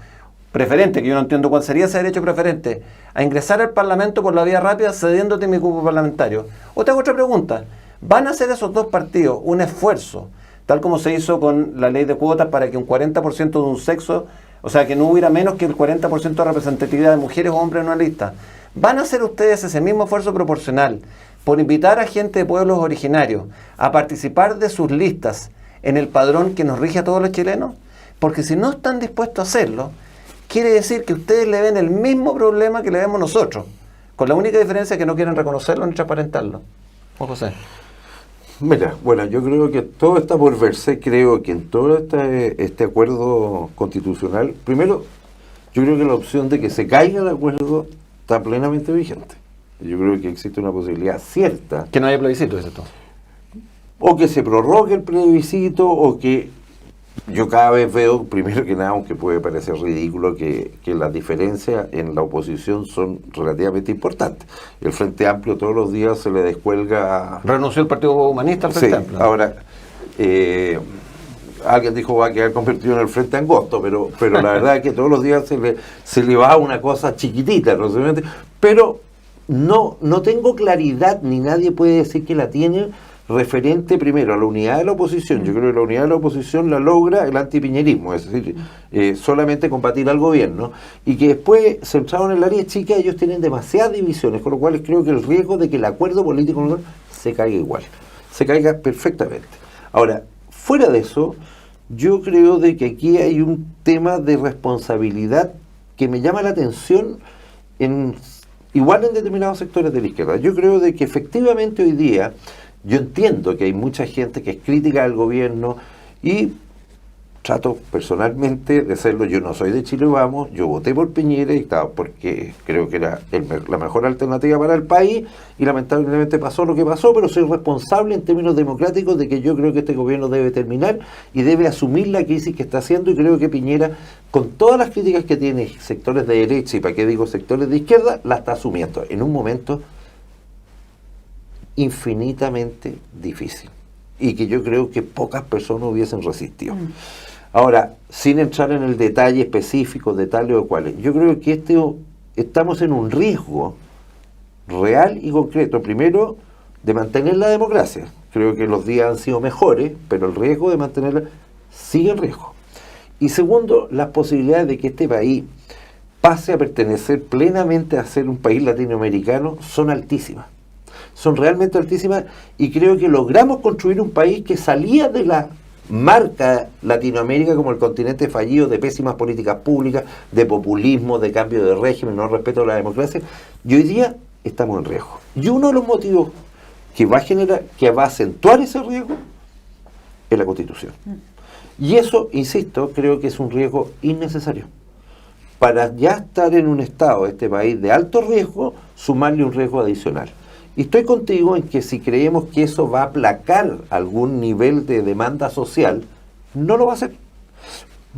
preferente, que yo no entiendo cuál sería ese derecho preferente, a ingresar al Parlamento por la vía rápida cediéndote mi cupo parlamentario. O te hago otra pregunta, ¿van a hacer esos dos partidos un esfuerzo, tal como se hizo con la ley de cuotas para que un 40% de un sexo, o sea, que no hubiera menos que el 40% de representatividad de mujeres o hombres en una lista? ¿Van a hacer ustedes ese mismo esfuerzo proporcional por invitar a gente de pueblos originarios a participar de sus listas en el padrón que nos rige a todos los chilenos? Porque si no están dispuestos a hacerlo, quiere decir que ustedes le ven el mismo problema que le vemos nosotros, con la única diferencia que no quieren reconocerlo ni transparentarlo. Juan José. Mira, bueno, yo creo que todo está por verse. Creo que en todo este acuerdo constitucional, primero, yo creo que la opción de que se caiga el acuerdo está plenamente vigente. Yo creo que existe una posibilidad cierta. Que no haya plebiscito, dice todo. O que se prorrogue el plebiscito, o que yo cada vez veo, primero que nada, aunque puede parecer ridículo, que las diferencias en la oposición son relativamente importantes. El Frente Amplio todos los días se le descuelga... Renunció el Partido Humanista al Frente Amplio. Ahora, alguien dijo va a quedar convertido en el Frente Angosto, pero la verdad es que todos los días se le va una cosa chiquitita, ¿no? Pero no tengo claridad, ni nadie puede decir que la tiene, referente primero a la unidad de la oposición. Yo creo que la unidad de la oposición la logra el antipiñerismo, es decir, solamente combatir al gobierno, y que después, centrado en el área chica, ellos tienen demasiadas divisiones, con lo cual creo que el riesgo de que el acuerdo político se caiga igual, se caiga perfectamente. Ahora, fuera de eso, yo creo de que aquí hay un tema de responsabilidad que me llama la atención igual en determinados sectores de la izquierda. Yo creo de que efectivamente hoy día, yo entiendo que hay mucha gente que es crítica al gobierno y trato personalmente de serlo. Yo no soy de Chile Vamos, yo voté por Piñera y estaba porque creo que era la mejor alternativa para el país, y lamentablemente pasó lo que pasó, pero soy responsable en términos democráticos de que yo creo que este gobierno debe terminar y debe asumir la crisis que está haciendo, y creo que Piñera, con todas las críticas que tiene sectores de derecha y para qué digo sectores de izquierda, la está asumiendo en un momento infinitamente difícil y que yo creo que pocas personas hubiesen resistido. Ahora, sin entrar en el detalle específico de tales o cuales, yo creo que estamos en un riesgo real y concreto. Primero, de mantener la democracia. Creo que los días han sido mejores, pero el riesgo de mantenerla sigue en riesgo. Y segundo, las posibilidades de que este país pase a pertenecer plenamente a ser un país latinoamericano son altísimas. Son realmente altísimas, y creo que logramos construir un país que salía de la marca Latinoamérica como el continente fallido de pésimas políticas públicas, de populismo, de cambio de régimen, no respeto a la democracia, y hoy día estamos en riesgo. Y uno de los motivos que va a acentuar ese riesgo es la Constitución. Y eso, insisto, creo que es un riesgo innecesario. Para ya estar en un estado, este país, de alto riesgo, sumarle un riesgo adicional. Y estoy contigo en que si creemos que eso va a aplacar algún nivel de demanda social, no lo va a hacer.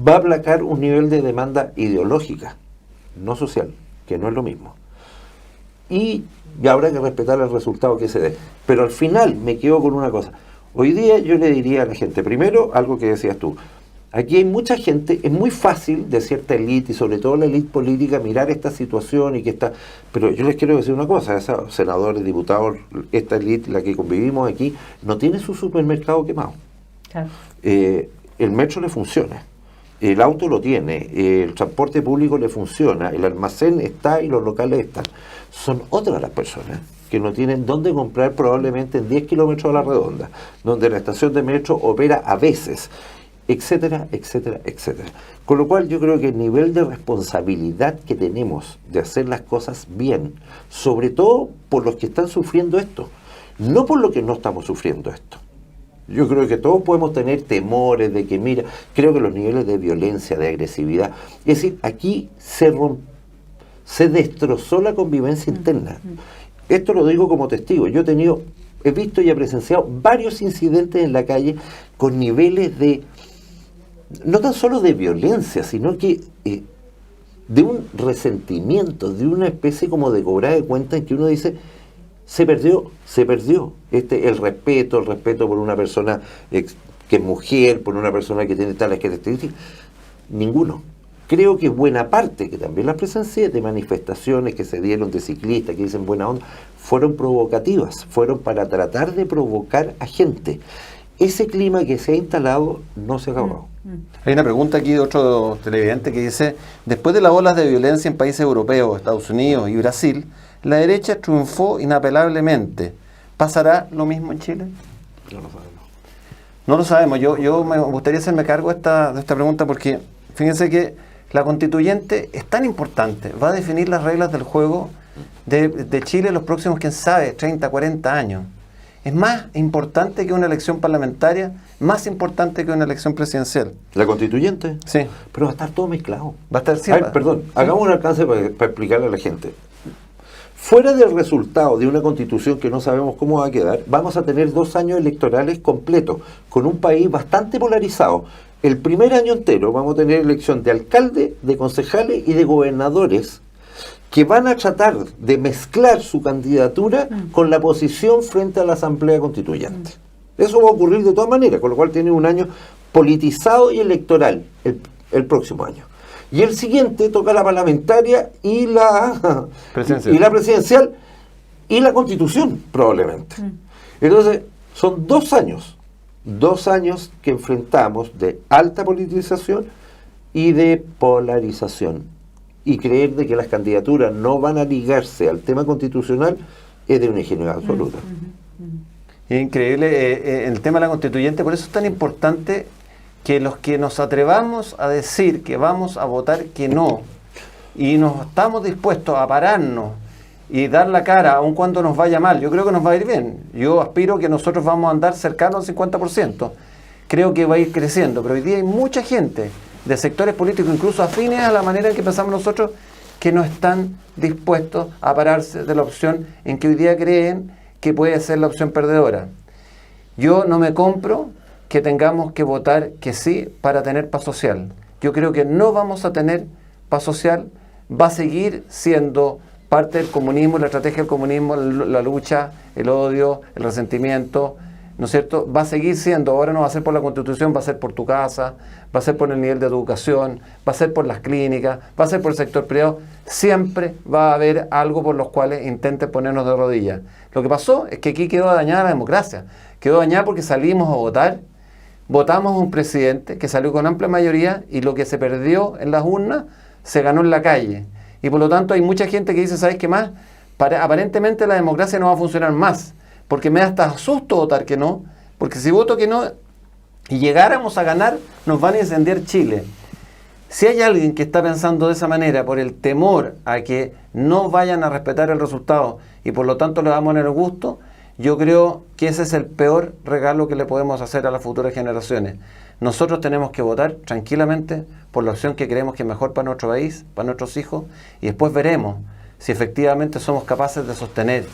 Va a aplacar un nivel de demanda ideológica, no social, que no es lo mismo. Y habrá que respetar el resultado que se dé. Pero al final me quedo con una cosa. Hoy día yo le diría a la gente, primero, algo que decías tú. Aquí hay mucha gente, es muy fácil de cierta élite, y sobre todo la élite política, mirar esta situación y que está... Pero yo les quiero decir una cosa, esos senadores, diputados, esta élite, la que convivimos aquí, no tiene su supermercado quemado. Claro. El metro le funciona, el auto lo tiene, el transporte público le funciona, el almacén está y los locales están. Son otras las personas que no tienen dónde comprar, probablemente en 10 kilómetros a la redonda, donde la estación de metro opera a veces. etcétera, etcétera, etcétera. Con lo cual yo creo que el nivel de responsabilidad que tenemos de hacer las cosas bien, sobre todo por los que están sufriendo esto, no por lo que no estamos sufriendo esto. Yo creo que todos podemos tener temores de que, mira, creo que los niveles de violencia, de agresividad, es decir, aquí se destrozó la convivencia interna. Esto lo digo como testigo. Yo he visto y he presenciado varios incidentes en la calle con niveles de, no tan solo de violencia, sino que de un resentimiento, de una especie como de cobrar de cuenta en que uno dice, se perdió el respeto por una persona que es mujer, por una persona que tiene tales características. Ninguno. Creo que buena parte, que también las presencié, de manifestaciones que se dieron de ciclistas, que dicen buena onda, fueron provocativas, fueron para tratar de provocar a gente. Ese clima que se ha instalado no se ha acabado. Hay una pregunta aquí de otro televidente que dice, después de las olas de violencia en países europeos, Estados Unidos y Brasil, la derecha triunfó inapelablemente. ¿Pasará lo mismo en Chile? No lo sabemos. No lo sabemos. Yo me gustaría hacerme cargo de esta pregunta porque fíjense que la constituyente es tan importante, va a definir las reglas del juego de Chile en los próximos, quién sabe, 30, 40 años. Es más importante que una elección parlamentaria, más importante que una elección presidencial. ¿La constituyente? Sí. Pero va a estar todo mezclado. Va a estar siempre. Perdón, hagamos un alcance para explicarle a la gente. Fuera del resultado de una constitución que no sabemos cómo va a quedar, vamos a tener 2 años electorales completos, con un país bastante polarizado. El primer año entero vamos a tener elección de alcalde, de concejales y de gobernadores que van a tratar de mezclar su candidatura con la posición frente a la Asamblea Constituyente. Eso va a ocurrir de todas maneras, con lo cual tiene un año politizado y electoral el próximo año. Y el siguiente toca la parlamentaria y la presidencial y la constitución, probablemente. Entonces, son 2 años. 2 años que enfrentamos de alta politización y de polarización. Y creer de que las candidaturas no van a ligarse al tema constitucional es de una ingenuidad absoluta. Es increíble el tema de la constituyente, por eso es tan importante que los que nos atrevamos a decir que vamos a votar que no, y nos estamos dispuestos a pararnos y dar la cara aun cuando nos vaya mal, yo creo que nos va a ir bien. Yo aspiro que nosotros vamos a andar cercanos al 50%. Creo que va a ir creciendo, pero hoy día hay mucha gente de sectores políticos, incluso afines a la manera en que pensamos nosotros, que no están dispuestos a pararse de la opción en que hoy día creen que puede ser la opción perdedora. Yo no me compro que tengamos que votar que sí para tener paz social. Yo creo que no vamos a tener paz social, va a seguir siendo parte del comunismo, la estrategia del comunismo, la lucha, el odio, el resentimiento, ¿no es cierto? Va a seguir siendo, ahora no va a ser por la Constitución, va a ser por tu casa, va a ser por el nivel de educación, va a ser por las clínicas, va a ser por el sector privado. Siempre va a haber algo por los cuales intenten ponernos de rodillas. Lo que pasó es que aquí quedó dañada la democracia. Quedó dañada porque salimos a votar, votamos a un presidente que salió con amplia mayoría y lo que se perdió en las urnas se ganó en la calle. Y por lo tanto hay mucha gente que dice, ¿sabes qué más? Aparentemente la democracia no va a funcionar más, porque me da hasta susto votar que no, porque si voto que no y llegáramos a ganar, nos van a incendiar Chile. Si hay alguien que está pensando de esa manera por el temor a que no vayan a respetar el resultado y por lo tanto le vamos a poner gusto, yo creo que ese es el peor regalo que le podemos hacer a las futuras generaciones. Nosotros tenemos que votar tranquilamente por la opción que creemos que es mejor para nuestro país, para nuestros hijos, y después veremos si efectivamente somos capaces de sostener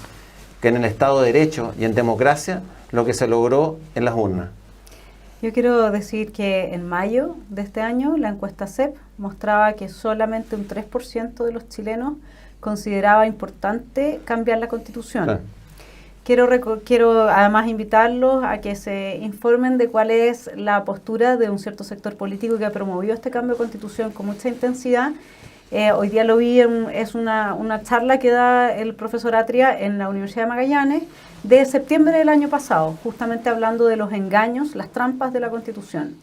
que en el Estado de Derecho y en democracia lo que se logró en las urnas. Yo quiero decir que en mayo de este año la encuesta CEP mostraba que solamente un 3% de los chilenos consideraba importante cambiar la Constitución. Claro. Quiero además invitarlos a que se informen de cuál es la postura de un cierto sector político que ha promovido este cambio de Constitución con mucha intensidad. Hoy día lo vi, es una charla que da el profesor Atria en la Universidad de Magallanes de septiembre del año pasado, justamente hablando de los engaños, las trampas de la Constitución.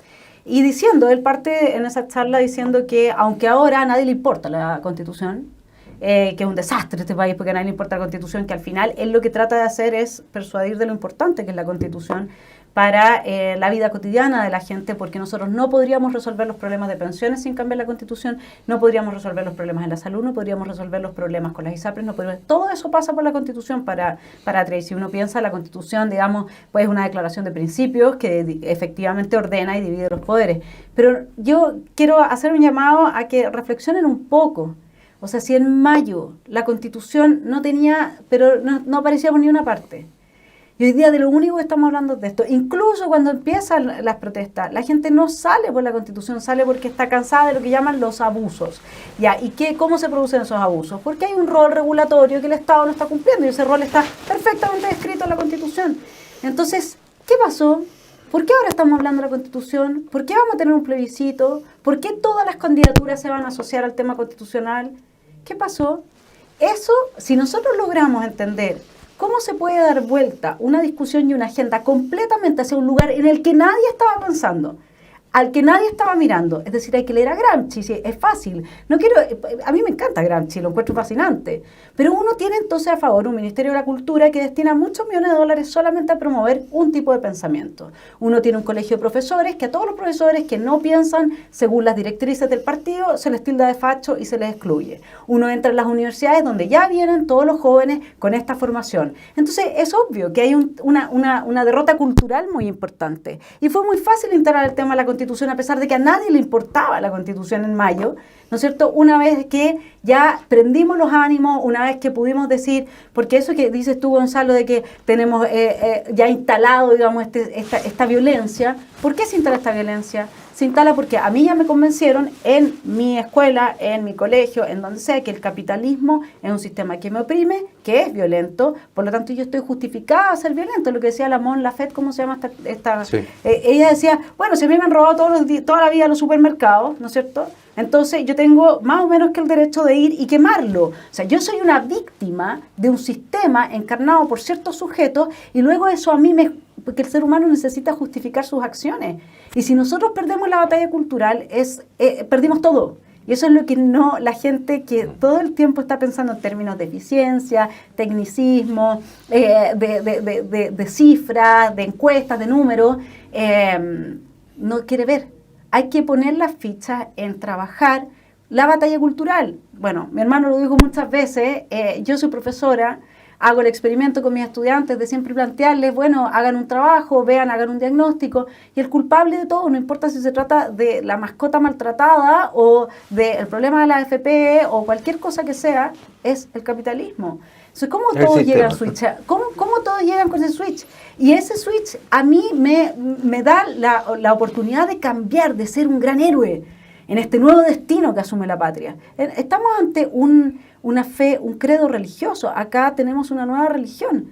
Y diciendo, él parte en esa charla diciendo que aunque ahora a nadie le importa la Constitución, que es un desastre este país porque a nadie le importa la Constitución, que al final él lo que trata de hacer es persuadir de lo importante que es la Constitución, para la vida cotidiana de la gente, porque nosotros no podríamos resolver los problemas de pensiones sin cambiar la Constitución, no podríamos resolver los problemas en la salud, no podríamos resolver los problemas con las ISAPRES, no podríamos, todo eso pasa por la Constitución para Tracy. Si uno piensa la Constitución, digamos, pues es una declaración de principios que efectivamente ordena y divide los poderes. Pero yo quiero hacer un llamado a que reflexionen un poco. O sea, si en mayo la Constitución no tenía, pero no aparecía por ni una parte. Y hoy día de lo único que estamos hablando es de esto. Incluso cuando empiezan las protestas, la gente no sale por la Constitución, sale porque está cansada de lo que llaman los abusos. ¿Ya? ¿Y cómo se producen esos abusos? Porque hay un rol regulatorio que el Estado no está cumpliendo y ese rol está perfectamente descrito en la Constitución. Entonces, ¿qué pasó? ¿Por qué ahora estamos hablando de la Constitución? ¿Por qué vamos a tener un plebiscito? ¿Por qué todas las candidaturas se van a asociar al tema constitucional? ¿Qué pasó? Eso, si nosotros logramos entender ¿cómo se puede dar vuelta una discusión y una agenda completamente hacia un lugar en el que nadie estaba pensando, al que nadie estaba mirando? Es decir, hay que leer a Gramsci, sí, es fácil. A mí me encanta Gramsci, lo encuentro fascinante, pero uno tiene entonces a favor un Ministerio de la Cultura que destina muchos millones de dólares solamente a promover un tipo de pensamiento. Uno tiene un colegio de profesores que a todos los profesores que no piensan según las directrices del partido se les tilda de facho y se les excluye. Uno entra en las universidades donde ya vienen todos los jóvenes con esta formación. Entonces es obvio que hay una derrota cultural muy importante y fue muy fácil instalar el tema de la Constitución a pesar de que a nadie le importaba la Constitución en mayo, ¿no es cierto? Una vez que ya prendimos los ánimos, una vez que pudimos decir, porque eso que dices tú, Gonzalo, de que tenemos ya instalado, digamos, esta violencia. ¿Por qué se instala esta violencia? Se instala porque a mí ya me convencieron en mi escuela, en mi colegio, en donde sea, que el capitalismo es un sistema que me oprime, que es violento, por lo tanto yo estoy justificada a ser violento. Lo que decía la Mon Laferte, ¿cómo se llama esta? Sí. Ella decía, bueno, si a mí me han robado toda la vida los supermercados, ¿no es cierto?, entonces yo tengo más o menos que el derecho de ir y quemarlo. O sea, yo soy una víctima de un sistema encarnado por ciertos sujetos y luego eso a mí porque el ser humano necesita justificar sus acciones. Y si nosotros perdemos la batalla cultural, perdimos todo. Y eso es lo que la gente que todo el tiempo está pensando en términos de eficiencia, tecnicismo, de cifras, de encuestas, de números, no quiere ver. Hay que poner las fichas en trabajar la batalla cultural. Bueno, mi hermano lo dijo muchas veces, yo soy profesora, hago el experimento con mis estudiantes de siempre plantearles, bueno, hagan un trabajo, hagan un diagnóstico, y el culpable de todo, no importa si se trata de la mascota maltratada o del problema de la AFP o cualquier cosa que sea, es el capitalismo. Entonces, ¿cómo todos llegan al switch? ¿Cómo todos llegan con ese switch? Y ese switch a mí me da la oportunidad de cambiar, de ser un gran héroe en este nuevo destino que asume la patria. Estamos ante una fe, un credo religioso. Acá tenemos una nueva religión.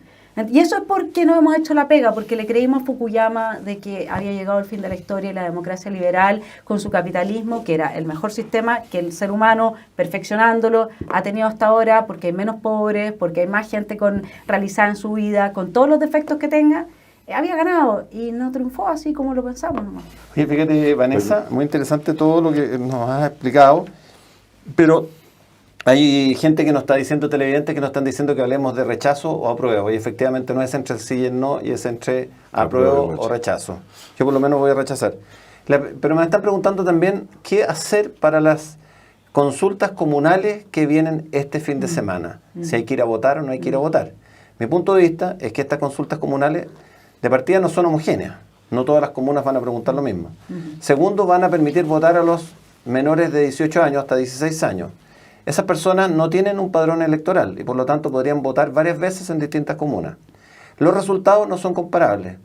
Y eso es porque no hemos hecho la pega, porque le creímos a Fukuyama de que había llegado el fin de la historia y la democracia liberal con su capitalismo, que era el mejor sistema que el ser humano, perfeccionándolo, ha tenido hasta ahora, porque hay menos pobres, porque hay más gente realizada en su vida, con todos los defectos que tenga, había ganado y no triunfó así como lo pensamos nomás. Oye, fíjate, Vanessa, muy interesante todo lo que nos has explicado, pero hay gente que nos está diciendo, televidentes, que nos están diciendo que hablemos de rechazo o apruebo, y efectivamente no es entre el sí y el no, y es entre apruebo o rechazo. Yo por lo menos voy a rechazar. Pero me están preguntando también qué hacer para las consultas comunales que vienen este fin de semana. Si hay que ir a votar o no hay que ir a votar. Mi punto de vista es que estas consultas comunales de partida no son homogéneas. No todas las comunas van a preguntar lo mismo. Segundo, van a permitir votar a los menores de 18 años hasta 16 años. Esas personas no tienen un padrón electoral y por lo tanto podrían votar varias veces en distintas comunas. Los resultados no son comparables.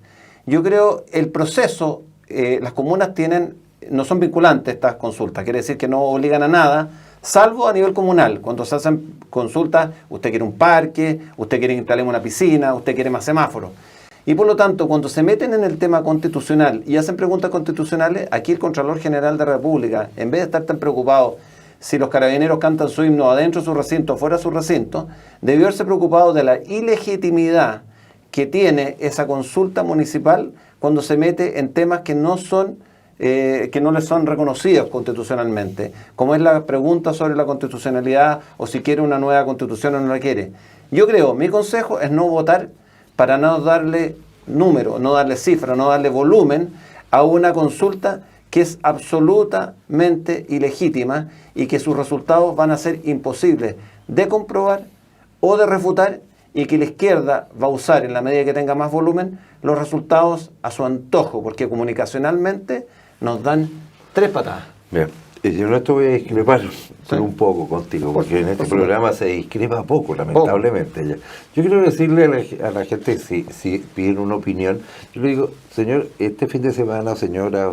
Yo creo el proceso, las comunas no son vinculantes estas consultas, quiere decir que no obligan a nada, salvo a nivel comunal. Cuando se hacen consultas, usted quiere un parque, usted quiere instalar una piscina, usted quiere más semáforos. Y por lo tanto, cuando se meten en el tema constitucional y hacen preguntas constitucionales, aquí el Contralor General de la República, en vez de estar tan preocupado si los carabineros cantan su himno adentro de su recinto o fuera de su recinto, debió haberse preocupado de la ilegitimidad que tiene esa consulta municipal cuando se mete en temas que no les son reconocidos constitucionalmente, como es la pregunta sobre la constitucionalidad o si quiere una nueva constitución o no la quiere. Yo creo, mi consejo es no votar para no darle número, no darle cifra, no darle volumen a una consulta que es absolutamente ilegítima y que sus resultados van a ser imposibles de comprobar o de refutar, y que la izquierda va a usar, en la medida que tenga más volumen, los resultados a su antojo, porque comunicacionalmente nos dan 3 patadas. Bien, yo en esto voy a discrepar un poco contigo, porque en este programa se discrepa poco, lamentablemente. Poco. Yo quiero decirle a la gente, si piden una opinión, yo le digo, señor, este fin de semana, señora,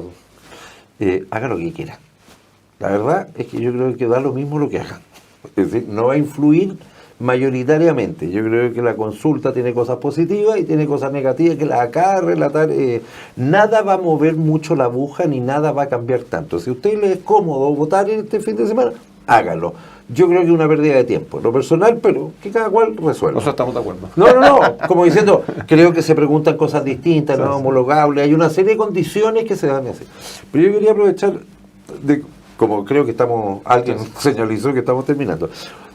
haga lo que quiera. La verdad es que yo creo que da lo mismo lo que hagan. Es decir, no va a influir mayoritariamente. Yo creo que la consulta tiene cosas positivas y tiene cosas negativas que las acaba de relatar. Nada va a mover mucho la aguja ni nada va a cambiar tanto. Si a usted le es cómodo votar este fin de semana, hágalo. Yo creo que es una pérdida de tiempo, lo personal, pero que cada cual resuelva. Nosotros estamos de acuerdo. No, como diciendo, creo que se preguntan cosas distintas, no homologables, hay una serie de condiciones que se dan así. Pero yo quería aprovechar, como creo que alguien señalizó que estamos terminando,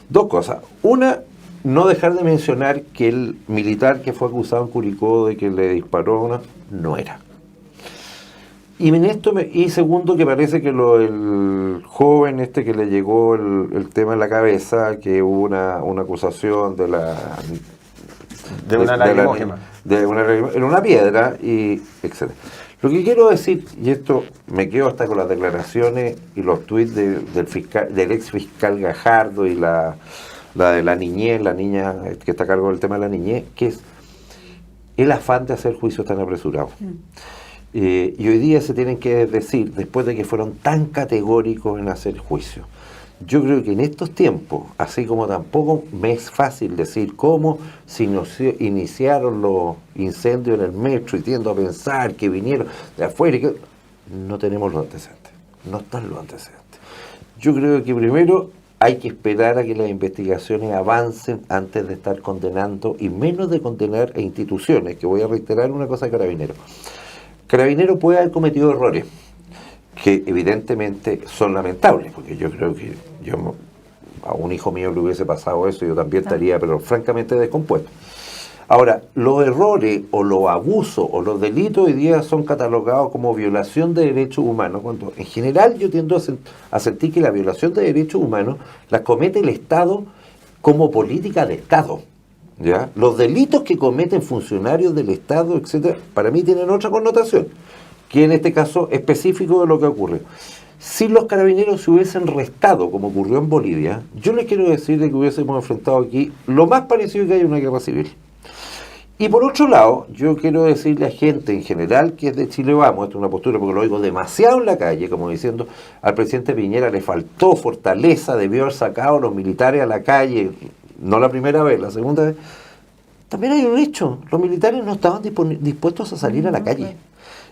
2 cosas. Una, no dejar de mencionar que el militar que fue acusado en Curicó de que le disparó no era. Y segundo, que parece que el joven que le llegó el tema en la cabeza, que hubo una acusación de una lacrimógena en una piedra, y etcétera. Lo que quiero decir, y esto me quedo hasta con las declaraciones y los tuits del ex fiscal Gajardo y la de la niñez, la niña que está a cargo del tema de la niñez, que es el afán de hacer juicios tan apresurados. Y hoy día se tienen que decir, después de que fueron tan categóricos en hacer juicios. Yo creo que en estos tiempos, así como tampoco me es fácil decir cómo se iniciaron los incendios en el metro, y tiendo a pensar que vinieron de afuera, y que no tenemos los antecedentes, no están los antecedentes. Yo creo que primero hay que esperar a que las investigaciones avancen antes de estar condenando, y menos de condenar a instituciones, que voy a reiterar una cosa de Carabineros. Carabineros puede haber cometido errores, que evidentemente son lamentables, porque yo creo que a un hijo mío le hubiese pasado eso, yo también estaría, pero francamente descompuesto. Ahora, los errores o los abusos o los delitos hoy día son catalogados como violación de derechos humanos, cuando en general yo tiendo a sentir que la violación de derechos humanos la comete el Estado como política de Estado. ¿Ya? Los delitos que cometen funcionarios del Estado, etcétera, para mí tienen otra connotación, que en este caso específico de lo que ocurre. Si los carabineros se hubiesen restado, como ocurrió en Bolivia, yo les quiero decir de que hubiésemos enfrentado aquí lo más parecido que hay a una guerra civil. Y por otro lado, yo quiero decirle a gente en general que es de Chile Vamos, esto es una postura porque lo oigo demasiado en la calle, como diciendo, al presidente Piñera le faltó fortaleza, debió haber sacado a los militares a la calle, no la primera vez, la segunda vez. También hay un hecho, los militares no estaban dispuestos a salir a la calle.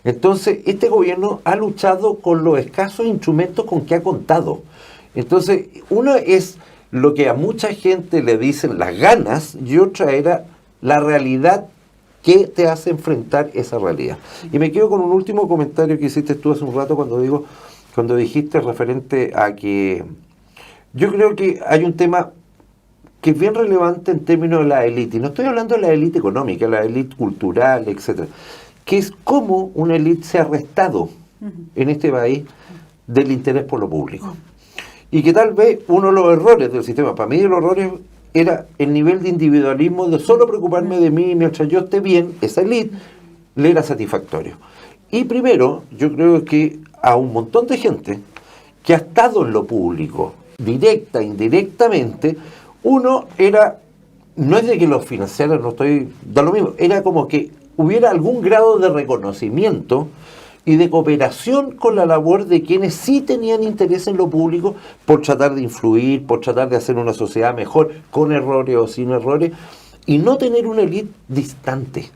Entonces, este gobierno ha luchado con los escasos instrumentos con que ha contado. Entonces, uno es lo que a mucha gente le dicen las ganas, y otra era la realidad que te hace enfrentar esa realidad. Y me quedo con un último comentario que hiciste tú hace un rato cuando dijiste referente a que yo creo que hay un tema que es bien relevante en términos de la élite, y no estoy hablando de la élite económica, la élite cultural, etcétera, que es cómo una élite se ha restado en este país del interés por lo público. Y que tal vez uno de los errores del sistema, para mí los errores era el nivel de individualismo, de solo preocuparme de mí mientras yo esté bien, esa élite le era satisfactorio. Y primero, yo creo que a un montón de gente que ha estado en lo público, directa, indirectamente, uno era, no es de que los financiaran, da lo mismo, era como que hubiera algún grado de reconocimiento y de cooperación con la labor de quienes sí tenían interés en lo público por tratar de influir, por tratar de hacer una sociedad mejor, con errores o sin errores, y no tener una élite distante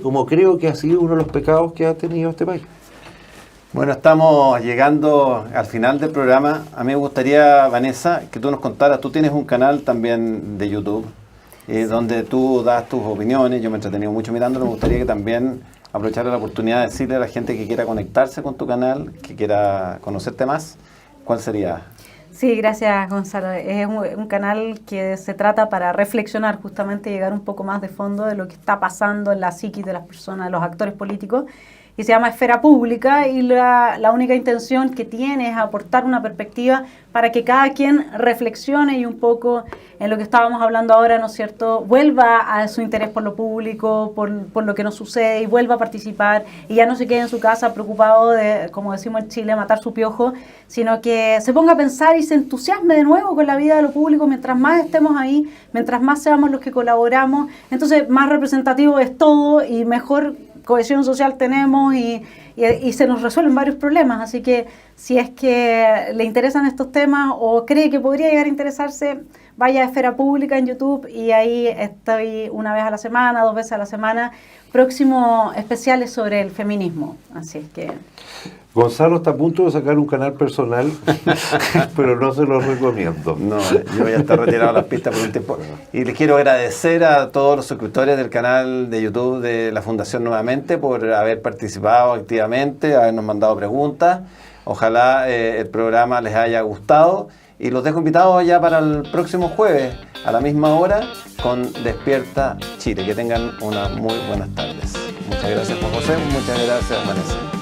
como creo que ha sido uno de los pecados que ha tenido este país. Bueno, estamos llegando al final del programa. A mí me gustaría, Vanessa, que tú nos contaras, tú tienes un canal también de YouTube, donde tú das tus opiniones, yo me he entretenido mucho mirándolo, me gustaría que también aprovechar la oportunidad de decirle a la gente que quiera conectarse con tu canal, que quiera conocerte más, ¿cuál sería? Sí, gracias Gonzalo. Es un canal que se trata para reflexionar, justamente llegar un poco más de fondo de lo que está pasando en la psiquis de las personas, de los actores políticos, y se llama Esfera Pública, y la única intención que tiene es aportar una perspectiva para que cada quien reflexione y un poco en lo que estábamos hablando ahora, ¿no es cierto?, vuelva a su interés por lo público, por lo que nos sucede, y vuelva a participar, y ya no se quede en su casa preocupado de, como decimos en Chile, matar su piojo, sino que se ponga a pensar y se entusiasme de nuevo con la vida de lo público. Mientras más estemos ahí, mientras más seamos los que colaboramos, entonces más representativo es todo y mejor cohesión social tenemos y se nos resuelven varios problemas. Así que si es que le interesan estos temas o cree que podría llegar a interesarse, vaya a Esfera Pública en YouTube, y ahí estoy una vez a la semana, 2 veces a la semana, próximos especiales sobre el feminismo. Así es que... Gonzalo está a punto de sacar un canal personal, pero no se lo recomiendo. No, yo voy a estar retirado de las pistas por un tiempo. Y les quiero agradecer a todos los suscriptores del canal de YouTube de la Fundación nuevamente por haber participado activamente, habernos mandado preguntas. Ojalá el programa les haya gustado. Y los dejo invitados ya para el próximo jueves a la misma hora con Despierta Chile. Que tengan unas muy buenas tardes. Muchas gracias, Juan José. Muchas gracias, Vanessa.